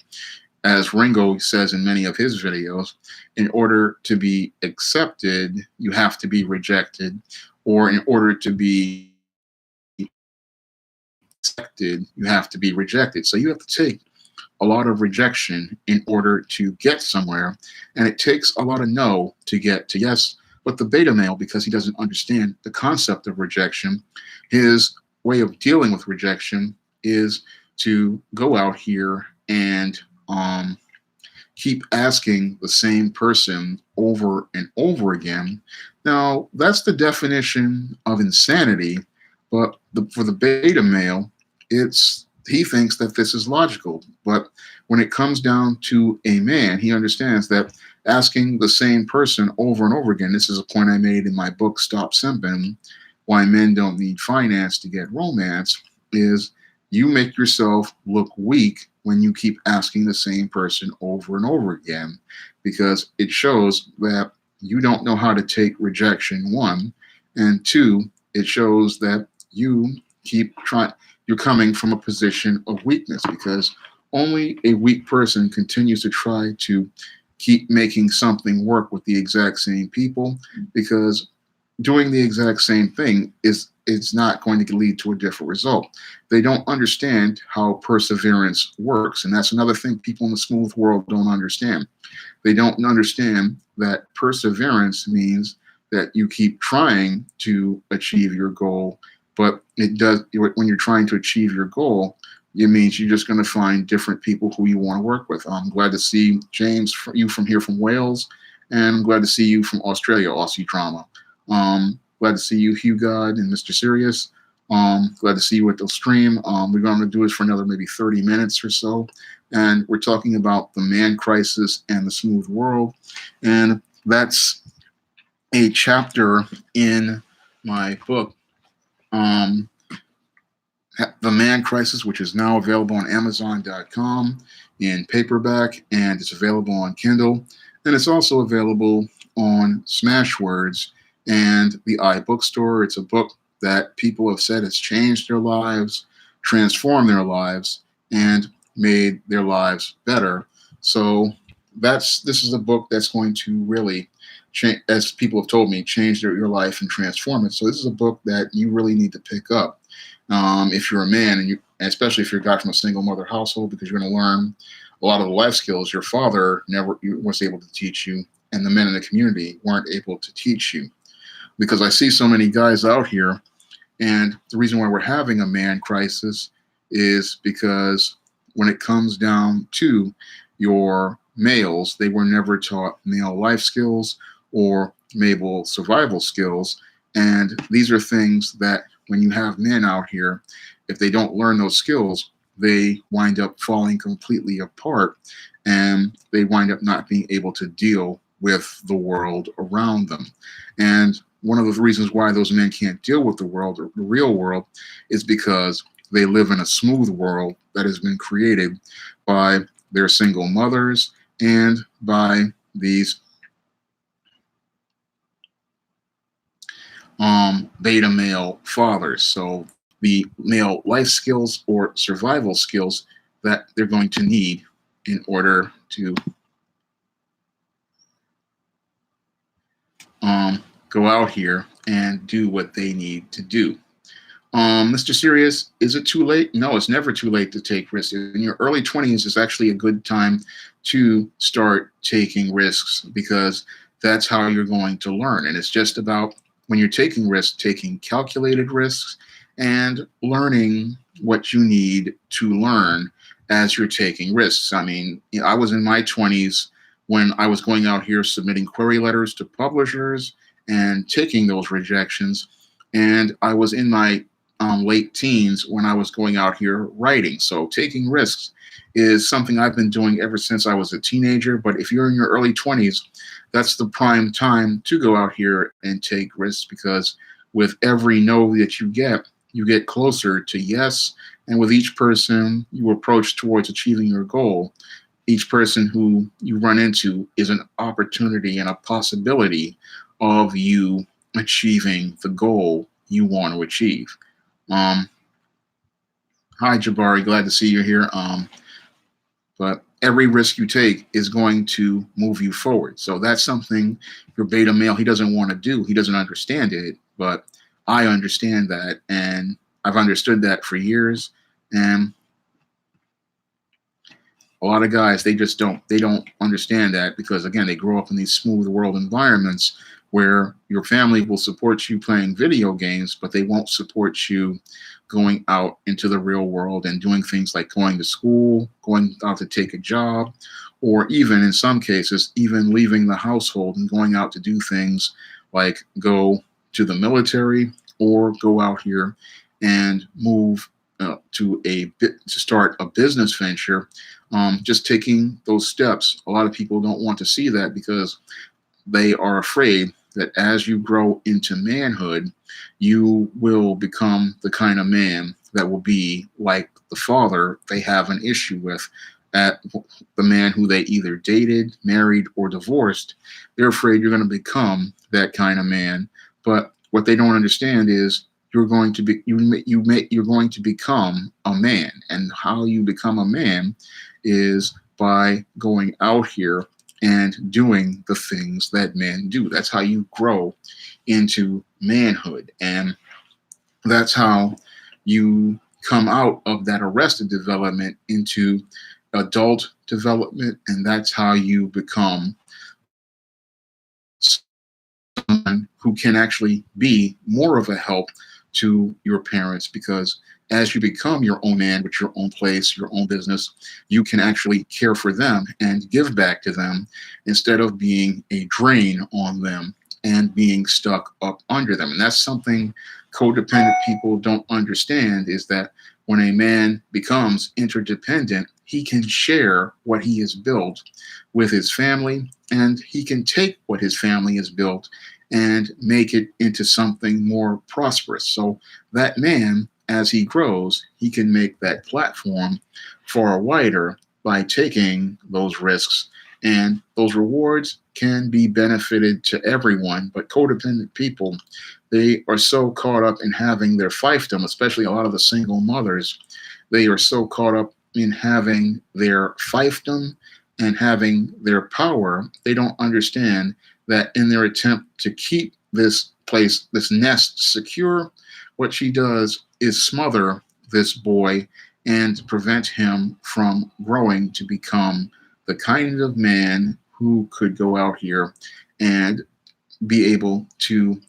as Ringo says in many of his videos, in order to be accepted, you have to be rejected, or in order to be accepted, you have to be rejected. So you have to take a lot of rejection in order to get somewhere, and it takes a lot of no to get to yes. But the beta male, because he doesn't understand the concept of rejection, his way of dealing with rejection is to go out here and keep asking the same person over and over again. Now, that's the definition of insanity, but for the beta male, he thinks that this is logical. But when it comes down to a man, he understands that asking the same person over and over again, this is a point I made in my book, Stop Simping, Why Men Don't Need Finance to Get Romance, is you make yourself look weak when you keep asking the same person over and over again, because it shows that you don't know how to take rejection, one, and two, it shows that you keep trying. You're coming from a position of weakness, because only a weak person continues to try to keep making something work with the exact same people, because doing the exact same thing is it's not going to lead to a different result. They don't understand how perseverance works. And that's another thing people in the smooth world don't understand. They don't understand that perseverance means that you keep trying to achieve your goal, but it does, when you're trying to achieve your goal, it means you're just going to find different people who you want to work with. I'm glad to see James, you from here from Wales, and I'm glad to see you from Australia, Aussie Drama. Glad to see you, Hugh God and Mr. Sirius. Glad to see you at the stream. We're going to do this for another maybe 30 minutes or so. And we're talking about the man crisis and the smooth world. And that's a chapter in my book, The Man Crisis, which is now available on Amazon.com in paperback, and it's available on Kindle. And it's also available on Smashwords and the iBookstore. It's a book that people have said has changed their lives, transformed their lives, and made their lives better. So this is a book that's going to really, as people have told me, change your life and transform it. So this is a book that you really need to pick up if you're a man, and especially if you're a guy from a single mother household, because you're going to learn a lot of the life skills your father never was able to teach you, and the men in the community weren't able to teach you. Because I see so many guys out here, and the reason why we're having a man crisis is because when it comes down to your males, they were never taught male life skills or male survival skills. And these are things that when you have men out here, if they don't learn those skills, they wind up falling completely apart, and they wind up not being able to deal with the world around them. And one of the reasons why those men can't deal with the world, or the real world, is because they live in a smooth world that has been created by their single mothers and by these beta male fathers. So the male life skills or survival skills that they're going to need in order to go out here and do what they need to do. Mr. Sirius, is it too late? No, it's never too late to take risks. In your early 20s is actually a good time to start taking risks, because that's how you're going to learn. And it's just about, when you're taking risks, taking calculated risks and learning what you need to learn as you're taking risks. I mean, I was in my 20s when I was going out here submitting query letters to publishers and taking those rejections. And I was in my late teens when I was going out here writing. So taking risks is something I've been doing ever since I was a teenager. But if you're in your early 20s, that's the prime time to go out here and take risks, because with every no that you get closer to yes. And with each person you approach towards achieving your goal, each person who you run into is an opportunity and a possibility of you achieving the goal you want to achieve. Hi, Jabari, glad to see you here. But every risk you take is going to move you forward. So that's something your beta male, he doesn't want to do. He doesn't understand it, but I understand that, and I've understood that for years. And a lot of guys, they don't understand that, because again, they grow up in these smooth world environments where your family will support you playing video games, but they won't support you going out into the real world and doing things like going to school, going out to take a job, or even in some cases, even leaving the household and going out to do things like go to the military or go out here and move to start a business venture. Just taking those steps. A lot of people don't want to see that, because they are afraid that as you grow into manhood, you will become the kind of man that will be like the father they have an issue with, at the man who they either dated, married, or divorced. They're afraid you're going to become that kind of man. But what they don't understand is you're going to become a man, and how you become a man is by going out here and doing the things that men do. That's how you grow into manhood. And That's how you come out of that arrested development into adult development, and that's how you become someone who can actually be more of a help to your parents, because as you become your own man with your own place, your own business, you can actually care for them and give back to them instead of being a drain on them and being stuck up under them. And that's something codependent people don't understand, is that when a man becomes interdependent, he can share what he has built with his family, and he can take what his family has built and make it into something more prosperous. So that man, as he grows, he can make that platform far wider by taking those risks, and those rewards can be benefited to everyone. But codependent people, they are so caught up in having their fiefdom, especially a lot of the single mothers. They are so caught up in having their fiefdom and having their power, they don't understand that in their attempt to keep this place, this nest secure, what she does is smother this boy and prevent him from growing to become the kind of man who could go out here and be able to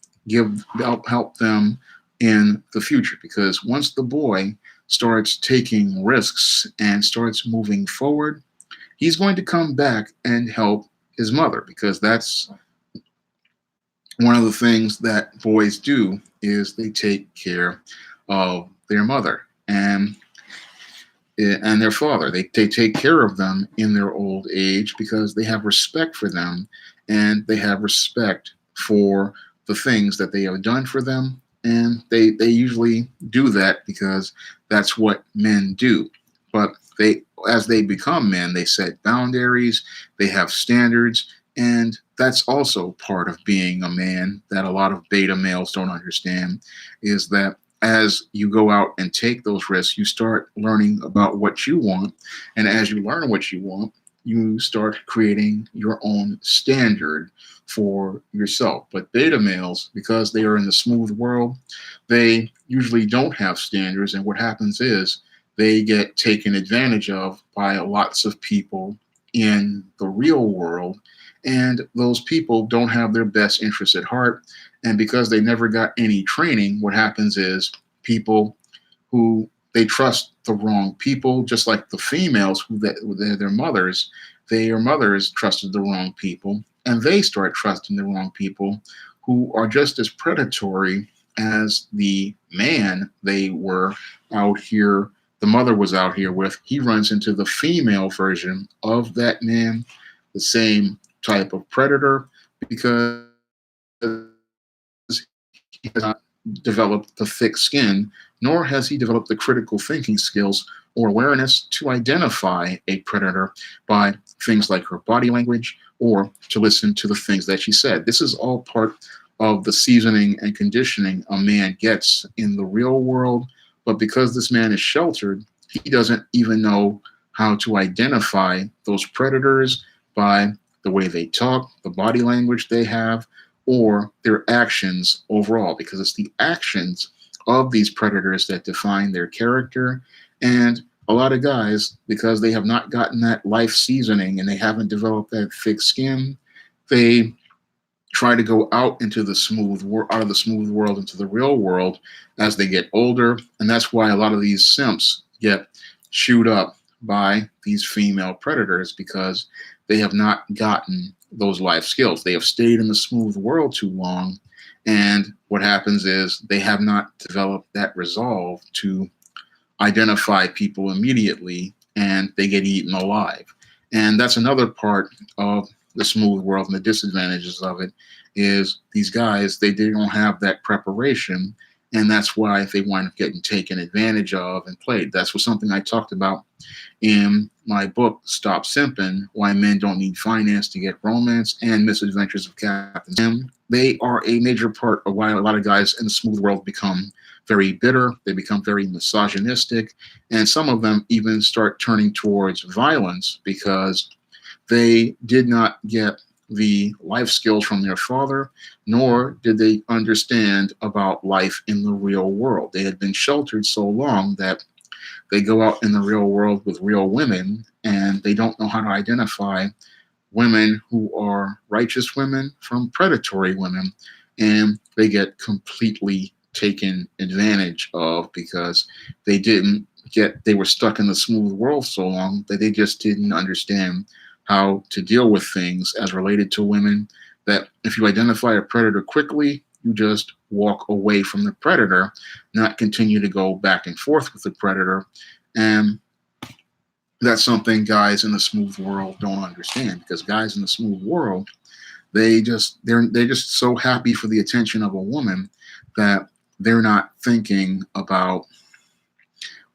help them in the future. Because once the boy starts taking risks and starts moving forward, he's going to come back and help his mother, because that's one of the things that boys do, is they take care of their mother and their father. They take care of them in their old age because they have respect for them, and they have respect for the things that they have done for them. And they usually do that because that's what men do. But as they become men, they set boundaries, they have standards, and that's also part of being a man that a lot of beta males don't understand, is that as you go out and take those risks, you start learning about what you want. And as you learn what you want, you start creating your own standard for yourself. But beta males, because they are in the smooth world, they usually don't have standards. And what happens is they get taken advantage of by lots of people in the real world. And those people don't have their best interests at heart. And because they never got any training, what happens is people who they trust the wrong people, just like the females who they're their mothers, their mothers trusted the wrong people, and they start trusting the wrong people who are just as predatory as the man they were out here, the mother was out here with. He runs into the female version of that man, the same type of predator, because he has not developed the thick skin, nor has he developed the critical thinking skills or awareness to identify a predator by things like her body language, or to listen to the things that she said. This is all part of the seasoning and conditioning a man gets in the real world. But because this man is sheltered, he doesn't even know how to identify those predators by the way they talk, the body language they have, or their actions overall, because it's the actions of these predators that define their character. And a lot of guys, because they have not gotten that life seasoning and they haven't developed that thick skin, they try to go out into the out of the smooth world into the real world as they get older. And that's why a lot of these simps get chewed up by these female predators, because they have not gotten those life skills. They have stayed in the smooth world too long. And what happens is they have not developed that resolve to identify people immediately, and they get eaten alive. And that's another part of the smooth world, and the disadvantages of it is these guys, they don't have that preparation, and that's why they wind up getting taken advantage of and played. That's what something I talked about in my book, Stop Simping, Why Men Don't Need Finance to Get Romance, and Misadventures of Captain Sim. They are a major part of why a lot of guys in the smooth world become very bitter, they become very misogynistic, and some of them even start turning towards violence because they did not get the life skills from their father, nor did they understand about life in the real world. They had been sheltered so long that they go out in the real world with real women and they don't know how to identify women who are righteous women from predatory women. And they get completely taken advantage of because they were stuck in the smooth world so long that they just didn't understand how to deal with things as related to women. That if you identify a predator quickly, you just walk away from the predator, not continue to go back and forth with the predator. And that's something guys in the smooth world don't understand, because guys in the smooth world, they're just so happy for the attention of a woman that they're not thinking about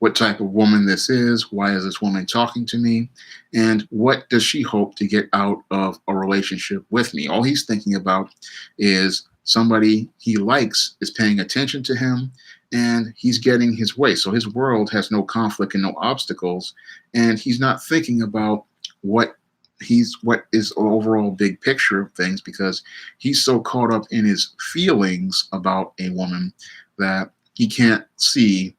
what type of woman this is, why is this woman talking to me, and what does she hope to get out of a relationship with me. All he's thinking about is somebody he likes is paying attention to him and he's getting his way. So his world has no conflict and no obstacles, and he's not thinking about what is the overall big picture of things, because he's so caught up in his feelings about a woman that he can't see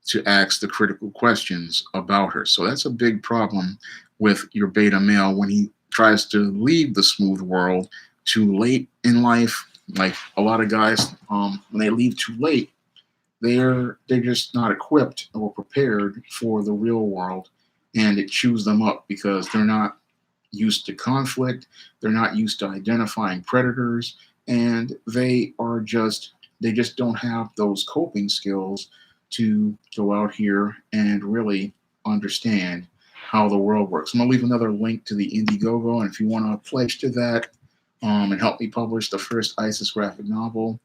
to ask the critical questions about her. So that's a big problem with your beta male when he tries to leave the smooth world too late in life. Like a lot of guys, when they leave too late, they're just not equipped or prepared for the real world, and it chews them up because they're not used to conflict, they're not used to identifying predators, and they just don't have those coping skills to go out here and really understand how the world works. I'm gonna leave another link to the Indiegogo, and if you want to pledge to that and help me publish the first ISIS graphic novel,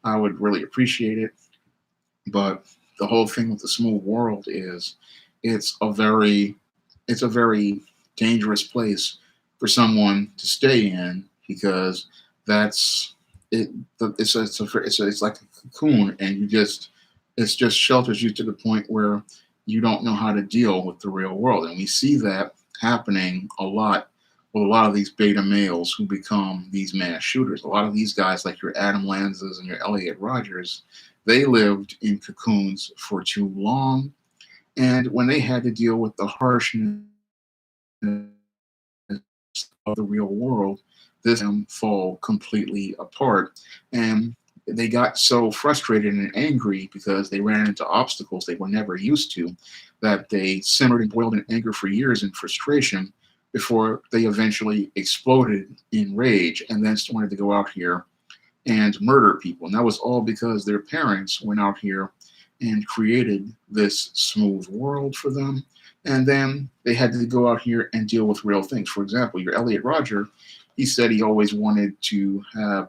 I would really appreciate it. But the whole thing with the smooth world is it's a very dangerous place for someone to stay in, because that's it. It's like a cocoon, and it just shelters you to the point where you don't know how to deal with the real world. And we see that happening a lot with a lot of these beta males who become these mass shooters. A lot of these guys, like your Adam Lanzas and your Elliot Rogers, they lived in cocoons for too long. And when they had to deal with the harshness of the real world, this them fall completely apart. And they got so frustrated and angry because they ran into obstacles they were never used to, that they simmered and boiled in anger for years in frustration before they eventually exploded in rage and then wanted to go out here and murder people. And that was all because their parents went out here and created this smooth world for them. And then they had to go out here and deal with real things. For example, your Elliot Roger, he said he always wanted to have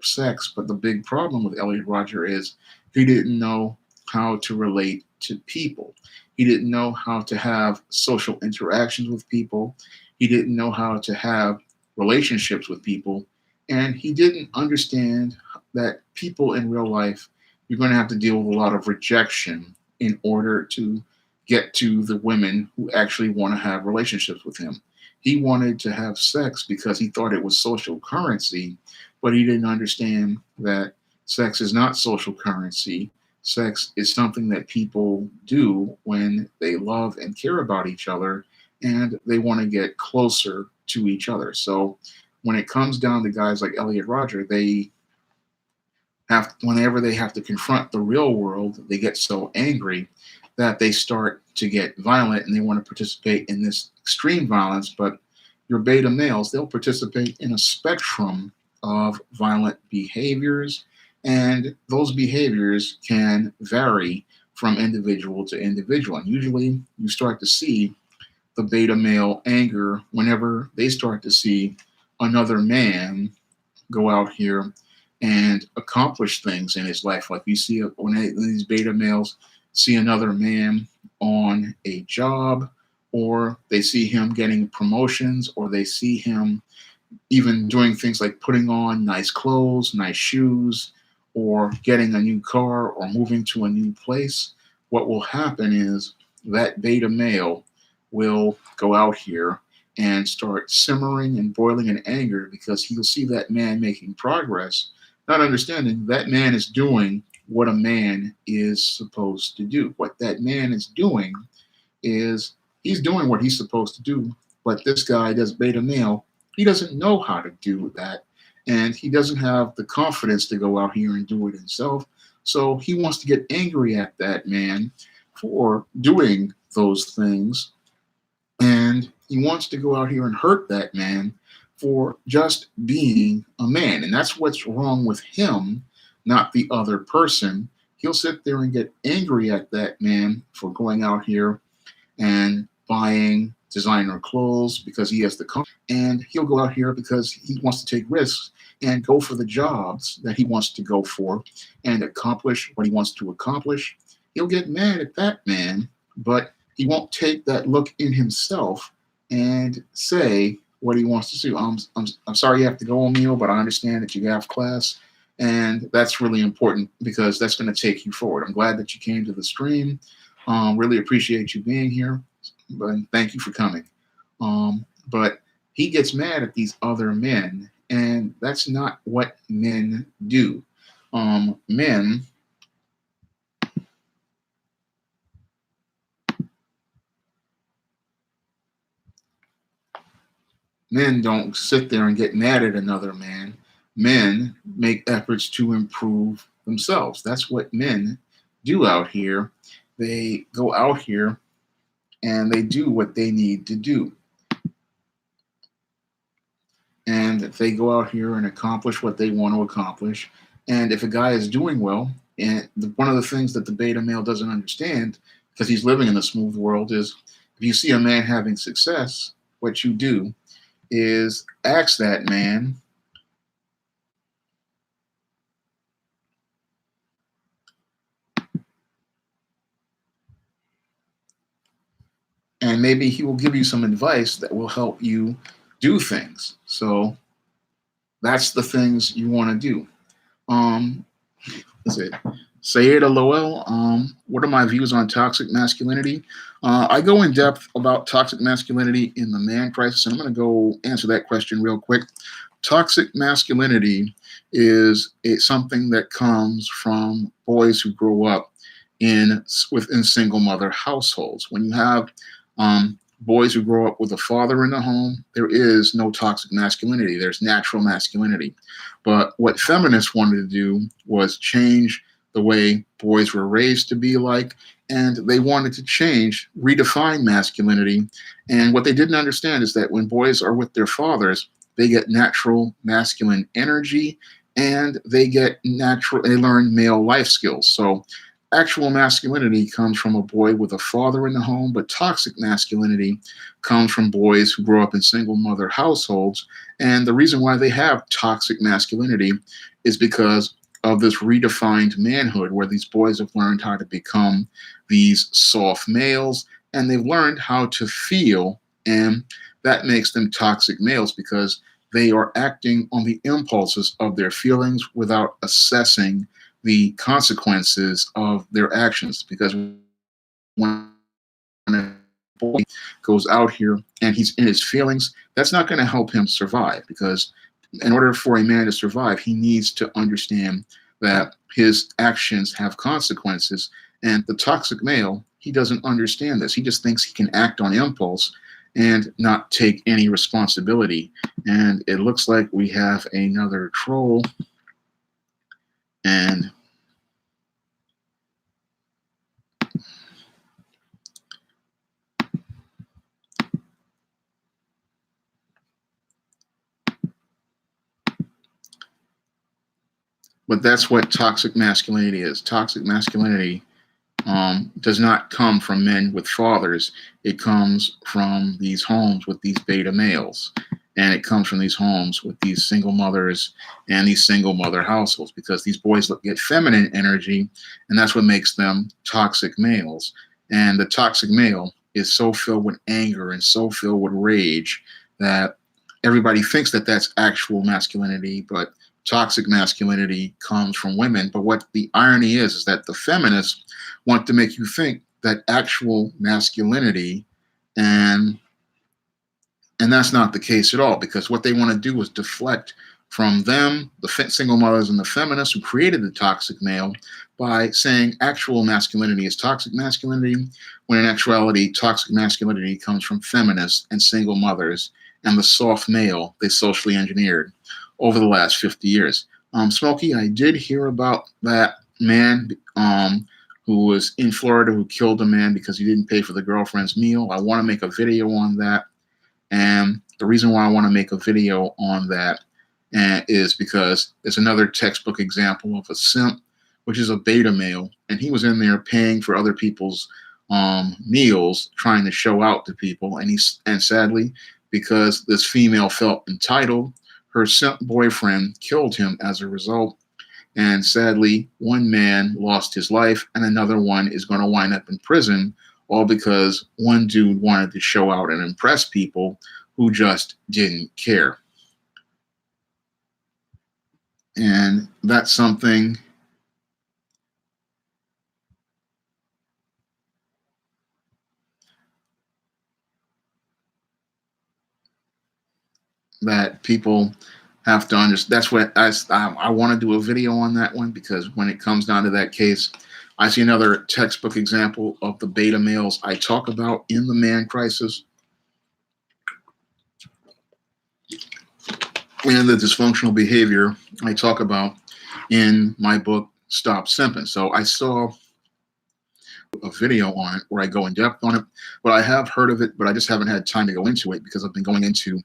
sex, but the big problem with Elliot Roger is he didn't know how to relate to people. He didn't know how to have social interactions with people. He didn't know how to have relationships with people. And he didn't understand that people in real life, you're going to have to deal with a lot of rejection in order to get to the women who actually want to have relationships with him. He wanted to have sex because he thought it was social currency, but he didn't understand that sex is not social currency. Sex is something that people do when they love and care about each other and they want to get closer to each other. So when it comes down to guys like Elliot Roger, whenever they have to confront the real world, they get so angry that they start to get violent and they want to participate in this extreme violence. But your beta males, they'll participate in a spectrum of violent behaviors, and those behaviors can vary from individual to individual. And usually you start to see the beta male anger whenever they start to see another man go out here and accomplish things in his life. Like you see when these beta males see another man on a job, or they see him getting promotions, or they see him even doing things like putting on nice clothes, nice shoes, or getting a new car, or moving to a new place. What will happen is that beta male will go out here and start simmering and boiling in anger, because he'll see that man making progress, not understanding that man is doing what a man is supposed to do. What that man is doing is he's doing what he's supposed to do, but this guy does beta male. He doesn't know how to do that, and he doesn't have the confidence to go out here and do it himself. So he wants to get angry at that man for doing those things, and he wants to go out here and hurt that man for just being a man. And that's what's wrong with him, not the other person. He'll sit there and get angry at that man for going out here and buying designer clothes because he has the confidence, and he'll go out here because he wants to take risks and go for the jobs that he wants to go for and accomplish what he wants to accomplish. He'll get mad at that man, but he won't take that look in himself and say what he wants to do. I'm sorry you have to go, Emil, but I understand that you have class, and that's really important because that's going to take you forward. I'm glad that you came to the stream. Really appreciate you being here, but thank you for coming. But he gets mad at these other men, and that's not what men do. Men don't sit there and get mad at another man. Men make efforts to improve themselves. That's what men do out here. They go out here and they do what they need to do. And they go out here and accomplish what they want to accomplish. And if a guy is doing well, and one of the things that the beta male doesn't understand, because he's living in the smooth world, is if you see a man having success, what you do is ask that man, and maybe he will give you some advice that will help you do things. So that's the things you want to do. Is it Sayeda Lowell? What are my views on toxic masculinity? I go in depth about toxic masculinity in the Man Crisis, and I'm going to go answer that question real quick. Toxic masculinity is something that comes from boys who grow up within single mother households. When you have boys who grow up with a father in the home, there is no toxic masculinity. There's natural masculinity. But what feminists wanted to do was change the way boys were raised to be like, and they wanted to redefine masculinity. And what they didn't understand is that when boys are with their fathers, they get natural masculine energy, and they learn male life skills. So actual masculinity comes from a boy with a father in the home, but toxic masculinity comes from boys who grow up in single mother households. And the reason why they have toxic masculinity is because of this redefined manhood, where these boys have learned how to become these soft males, and they've learned how to feel, and that makes them toxic males because they are acting on the impulses of their feelings without assessing the consequences of their actions. Because when a boy goes out here and he's in his feelings, that's not going to help him survive, because in order for a man to survive, he needs to understand that his actions have consequences. And the toxic male, he doesn't understand this. He just thinks he can act on impulse and not take any responsibility. And it looks like we have another troll. And but that's what toxic masculinity is. Toxic masculinity does not come from men with fathers. It comes from these homes with these beta males. And it comes from these homes with these single mothers and these single mother households, because these boys get feminine energy, and that's what makes them toxic males. And the toxic male is so filled with anger and so filled with rage that everybody thinks that that's actual masculinity, but toxic masculinity comes from women. But what the irony is that the feminists want to make you think that actual masculinity and And that's not the case at all, because what they want to do is deflect from them, the single mothers and the feminists who created the toxic male, by saying actual masculinity is toxic masculinity, when in actuality, toxic masculinity comes from feminists and single mothers and the soft male they socially engineered over the last 50 years. Smokey, I did hear about that man who was in Florida who killed a man because he didn't pay for the girlfriend's meal. I want to make a video on that. And the reason why I want to make a video on that is because it's another textbook example of a simp, which is a beta male. And he was in there paying for other people's meals, trying to show out to people. And sadly, because this female felt entitled, her simp boyfriend killed him as a result. And sadly, one man lost his life and another one is going to wind up in prison, all because one dude wanted to show out and impress people who just didn't care. And that's something that people have to understand. That's what I want to do a video on that one, because when it comes down to that case, I see another textbook example of the beta males I talk about in The Man Crisis and the dysfunctional behavior I talk about in my book, Stop Simping. So I saw a video on it where I go in depth on it, but I have heard of it, but I just haven't had time to go into it because I've been going into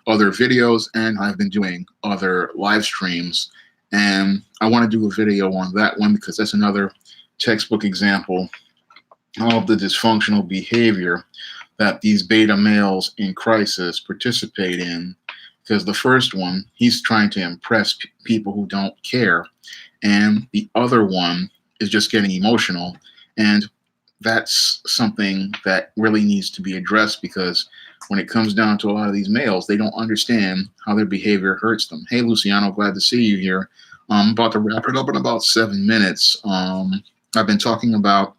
other videos and I've been doing other live streams. And I want to do a video on that one because that's another textbook example of the dysfunctional behavior that these beta males in crisis participate in. Because the first one, he's trying to impress people who don't care. And the other one is just getting emotional. And that's something that really needs to be addressed, because when it comes down to a lot of these males, they don't understand how their behavior hurts them. Hey, Luciano, glad to see you here. I'm about to wrap it up in about 7 minutes. I've been talking about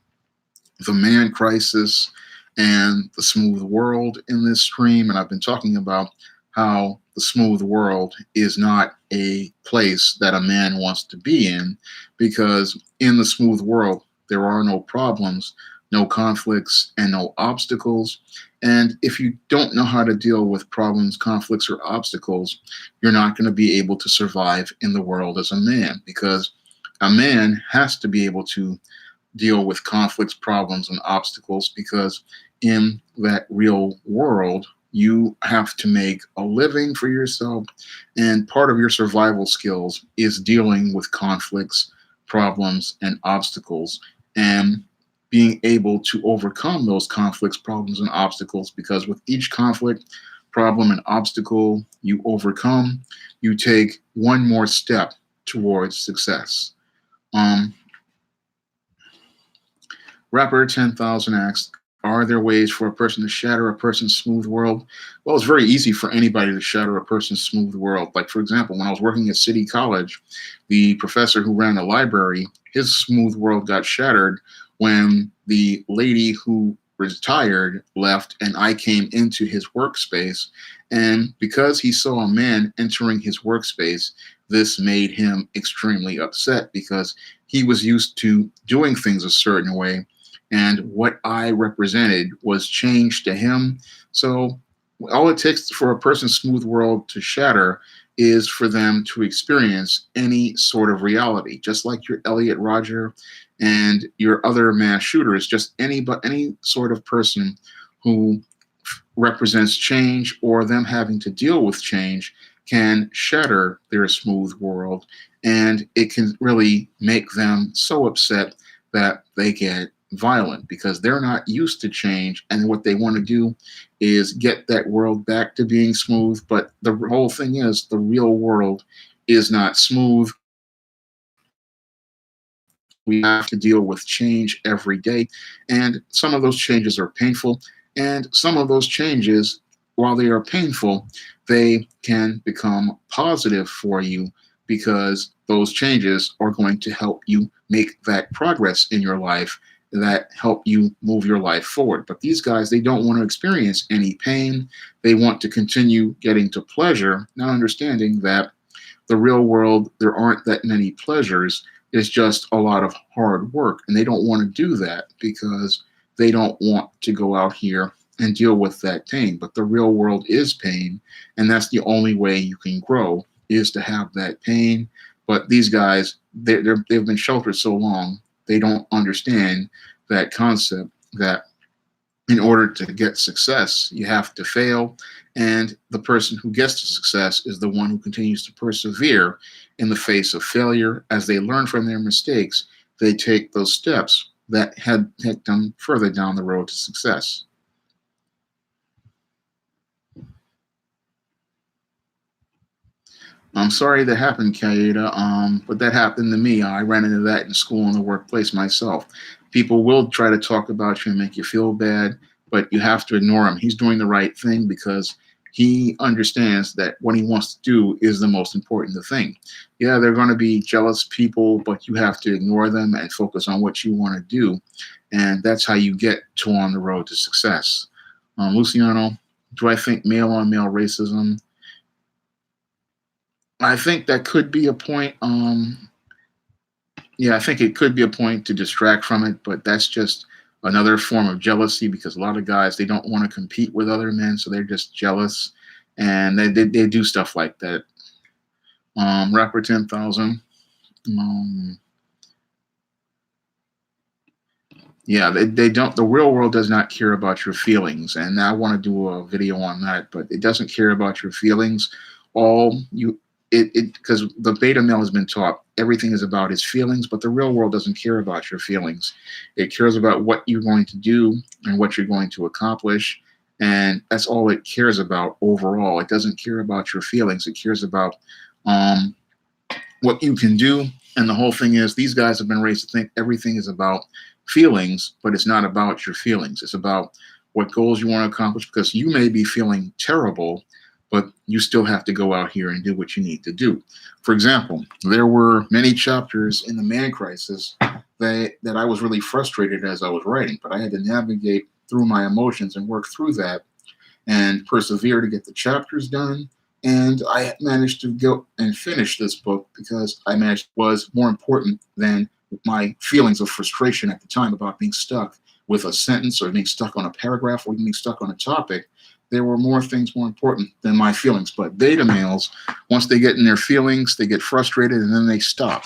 the man crisis and the smooth world in this stream, and I've been talking about how the smooth world is not a place that a man wants to be in, because in the smooth world, there are no problems, no conflicts, and no obstacles. And if you don't know how to deal with problems, conflicts, or obstacles, you're not going to be able to survive in the world as a man, because a man has to be able to deal with conflicts, problems, and obstacles, because in that real world, you have to make a living for yourself. And part of your survival skills is dealing with conflicts, problems, and obstacles, and being able to overcome those conflicts, problems, and obstacles, because with each conflict, problem, and obstacle you overcome, you take one more step towards success. Rapper 10,000 asks, are there ways for a person to shatter a person's smooth world? Well, it's very easy for anybody to shatter a person's smooth world. Like, for example, when I was working at City College, the professor who ran the library, his smooth world got shattered when the lady who retired left and I came into his workspace. And because he saw a man entering his workspace, this made him extremely upset, because he was used to doing things a certain way. And what I represented was change to him. So all it takes for a person's smooth world to shatter is for them to experience any sort of reality, just like your Elliot Rodger and your other mass shooters. Just any sort of person who represents change, or them having to deal with change, can shatter their smooth world, and it can really make them so upset that they get violent, because they're not used to change, and what they want to do is get that world back to being smooth. But the whole thing is, the real world is not smooth. We have to deal with change every day, and some of those changes are painful, and some of those changes, while they are painful, they can become positive for you, because those changes are going to help you make that progress in your life that help you move your life forward. But these guys, they don't want to experience any pain. They want to continue getting to pleasure, not understanding that the real world, there aren't that many pleasures. It's just a lot of hard work. And they don't want to do that because they don't want to go out here and deal with that pain. But the real world is pain. And that's the only way you can grow, is to have that pain. But these guys, they've been sheltered so long, they don't understand that concept that in order to get success, you have to fail. And the person who gets to success is the one who continues to persevere in the face of failure. As they learn from their mistakes, they take those steps that had take them further down the road to success. I'm sorry that happened, Kaida, but that happened to me. I ran into that in school and the workplace myself. People will try to talk about you and make you feel bad, but you have to ignore him. He's doing the right thing because he understands that what he wants to do is the most important thing. Yeah, they're going to be jealous people, but you have to ignore them and focus on what you want to do. And that's how you get to on the road to success. Luciano, do I think male on male racism? I think that could be a point. Yeah, I think it could be a point to distract from it, but that's just another form of jealousy because a lot of guys, they don't want to compete with other men, so they're just jealous, and they do stuff like that. Rapper 10,000. Um, yeah, they don't. The real world does not care about your feelings, and I want to do a video on that, but it doesn't care about your feelings. All you it because the beta male has been taught everything is about his feelings, but the real world doesn't care about your feelings. It cares about what you're going to do and what you're going to accomplish, and that's all it cares about overall. It doesn't care about your feelings. It cares about um, what you can do. And the whole thing is, these guys have been raised to think everything is about feelings, but it's not about your feelings. It's about what goals you want to accomplish, because you may be feeling terrible, but you still have to go out here and do what you need to do. For example, there were many chapters in the Man Crisis that I was really frustrated as I was writing, but I had to navigate through my emotions and work through that and persevere to get the chapters done. And I managed to go and finish this book because I managed was more important than my feelings of frustration at the time about being stuck with a sentence or being stuck on a paragraph or being stuck on a topic. There were more things more important than my feelings. But beta males, once they get in their feelings, they get frustrated and then they stop.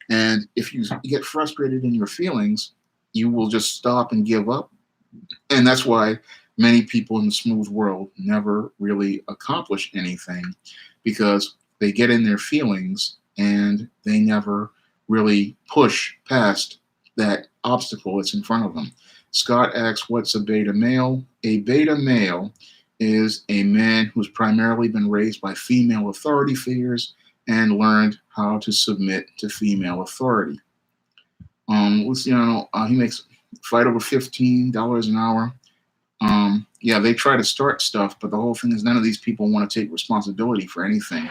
And if you get frustrated in your feelings, you will just stop and give up. And that's why many people in the smooth world never really accomplish anything, because they get in their feelings and they never really push past that obstacle that's in front of them. Scott asks, what's a beta male? A beta male is a man who's primarily been raised by female authority figures and learned how to submit to female authority. Luciano, he makes fight over $15 an hour. Yeah, they try to start stuff, but the whole thing is none of these people want to take responsibility for anything,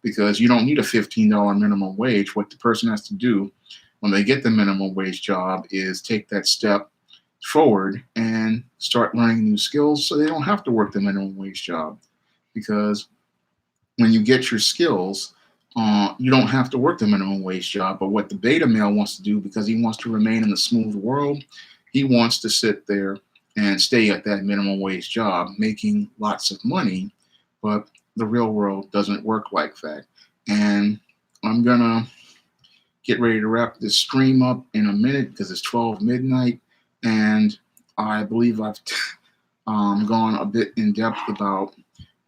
because you don't need a $15 minimum wage. What the person has to do when they get the minimum wage job is take that step forward and start learning new skills so they don't have to work the minimum wage job. Because when you get your skills, you don't have to work the minimum wage job. But what the beta male wants to do, because he wants to remain in the smooth world, he wants to sit there and stay at that minimum wage job, making lots of money. But the real world doesn't work like that. And I'm gonna get ready to wrap this stream up in a minute because it's 12 midnight. And I believe I've gone a bit in depth about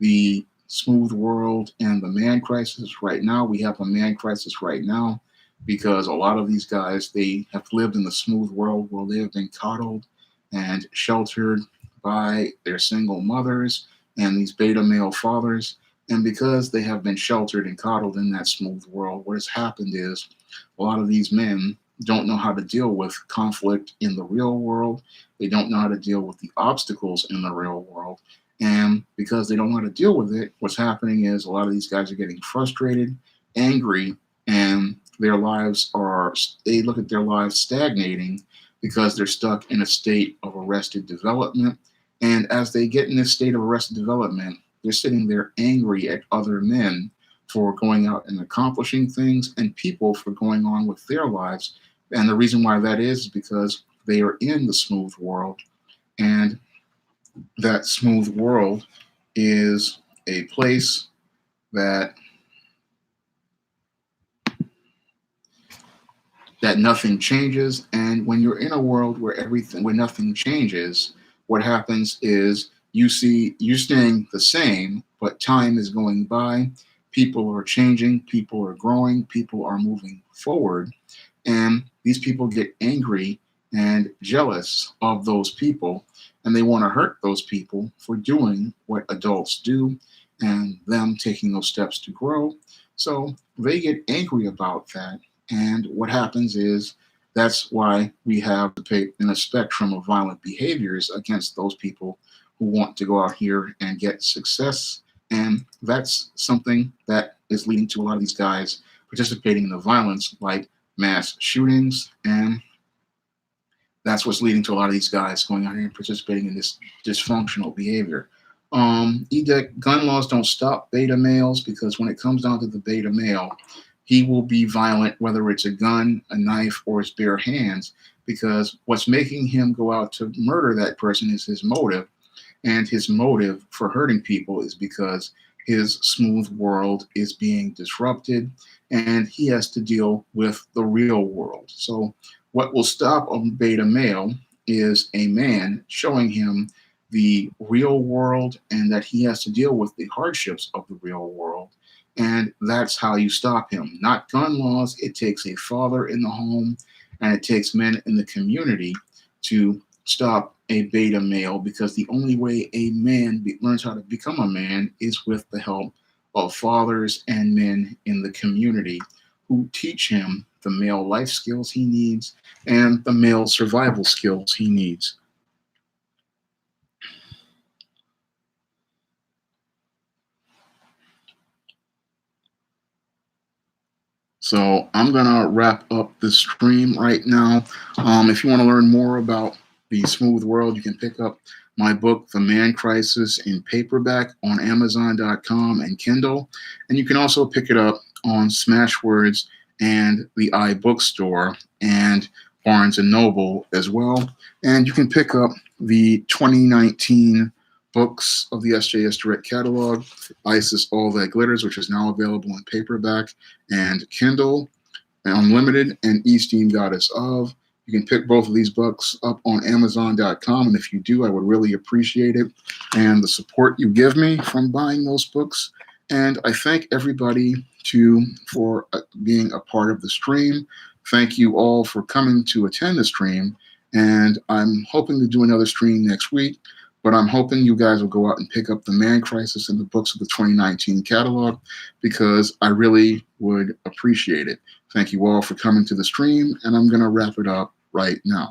the smooth world and the man crisis. Right now, we have a man crisis right now because a lot of these guys, they have lived in the smooth world where they've been coddled and sheltered by their single mothers and these beta male fathers. And because they have been sheltered and coddled in that smooth world, what has happened is a lot of these men don't know how to deal with conflict in the real world. They don't know how to deal with the obstacles in the real world. And because they don't know how to deal with it, what's happening is a lot of these guys are getting frustrated, angry, and their lives are, they look at their lives stagnating because they're stuck in a state of arrested development. And as they get in this state of arrested development, they're sitting there angry at other men for going out and accomplishing things and people for going on with their lives. And the reason why that is because they are in the smooth world. And that smooth world is a place that nothing changes. And when you're in a world where nothing changes, what happens is you're staying the same, but time is going by. People are changing, people are growing, people are moving forward. And these people get angry and jealous of those people, and they want to hurt those people for doing what adults do and them taking those steps to grow. So they get angry about that. And what happens is that's why we have in a spectrum of violent behaviors against those people who want to go out here and get success. And that's something that is leading to a lot of these guys participating in the violence, like mass shootings. And that's what's leading to a lot of these guys going out here and participating in this dysfunctional behavior. Gun laws don't stop beta males, because when it comes down to the beta male, he will be violent, whether it's a gun, a knife, or his bare hands, because what's making him go out to murder that person is his motive. And his motive for hurting people is because his smooth world is being disrupted and he has to deal with the real world. So what will stop a beta male is a man showing him the real world and that he has to deal with the hardships of the real world. And that's how you stop him. Not gun laws. It takes a father in the home and it takes men in the community to stop a beta male, because the only way a man learns how to become a man is with the help of fathers and men in the community who teach him the male life skills he needs and the male survival skills he needs. So I'm going to wrap up the stream right now. If you want to learn more about the smooth world, you can pick up my book, The Man Crisis, in paperback on Amazon.com and Kindle. And you can also pick it up on Smashwords and the iBookstore and Barnes & Noble as well. And you can pick up the 2019 books of the SJS Direct Catalog, Isis All That Glitters, which is now available in paperback and Kindle, and Unlimited, and Esteem Goddess of. You can pick both of these books up on Amazon.com, and if you do, I would really appreciate it and the support you give me from buying those books. And I thank everybody for being a part of the stream. Thank you all for coming to attend the stream, and I'm hoping to do another stream next week. But I'm hoping you guys will go out and pick up The Man Crisis and the books of the 2019 catalog, because I really would appreciate it. Thank you all for coming to the stream, and I'm going to wrap it up right now.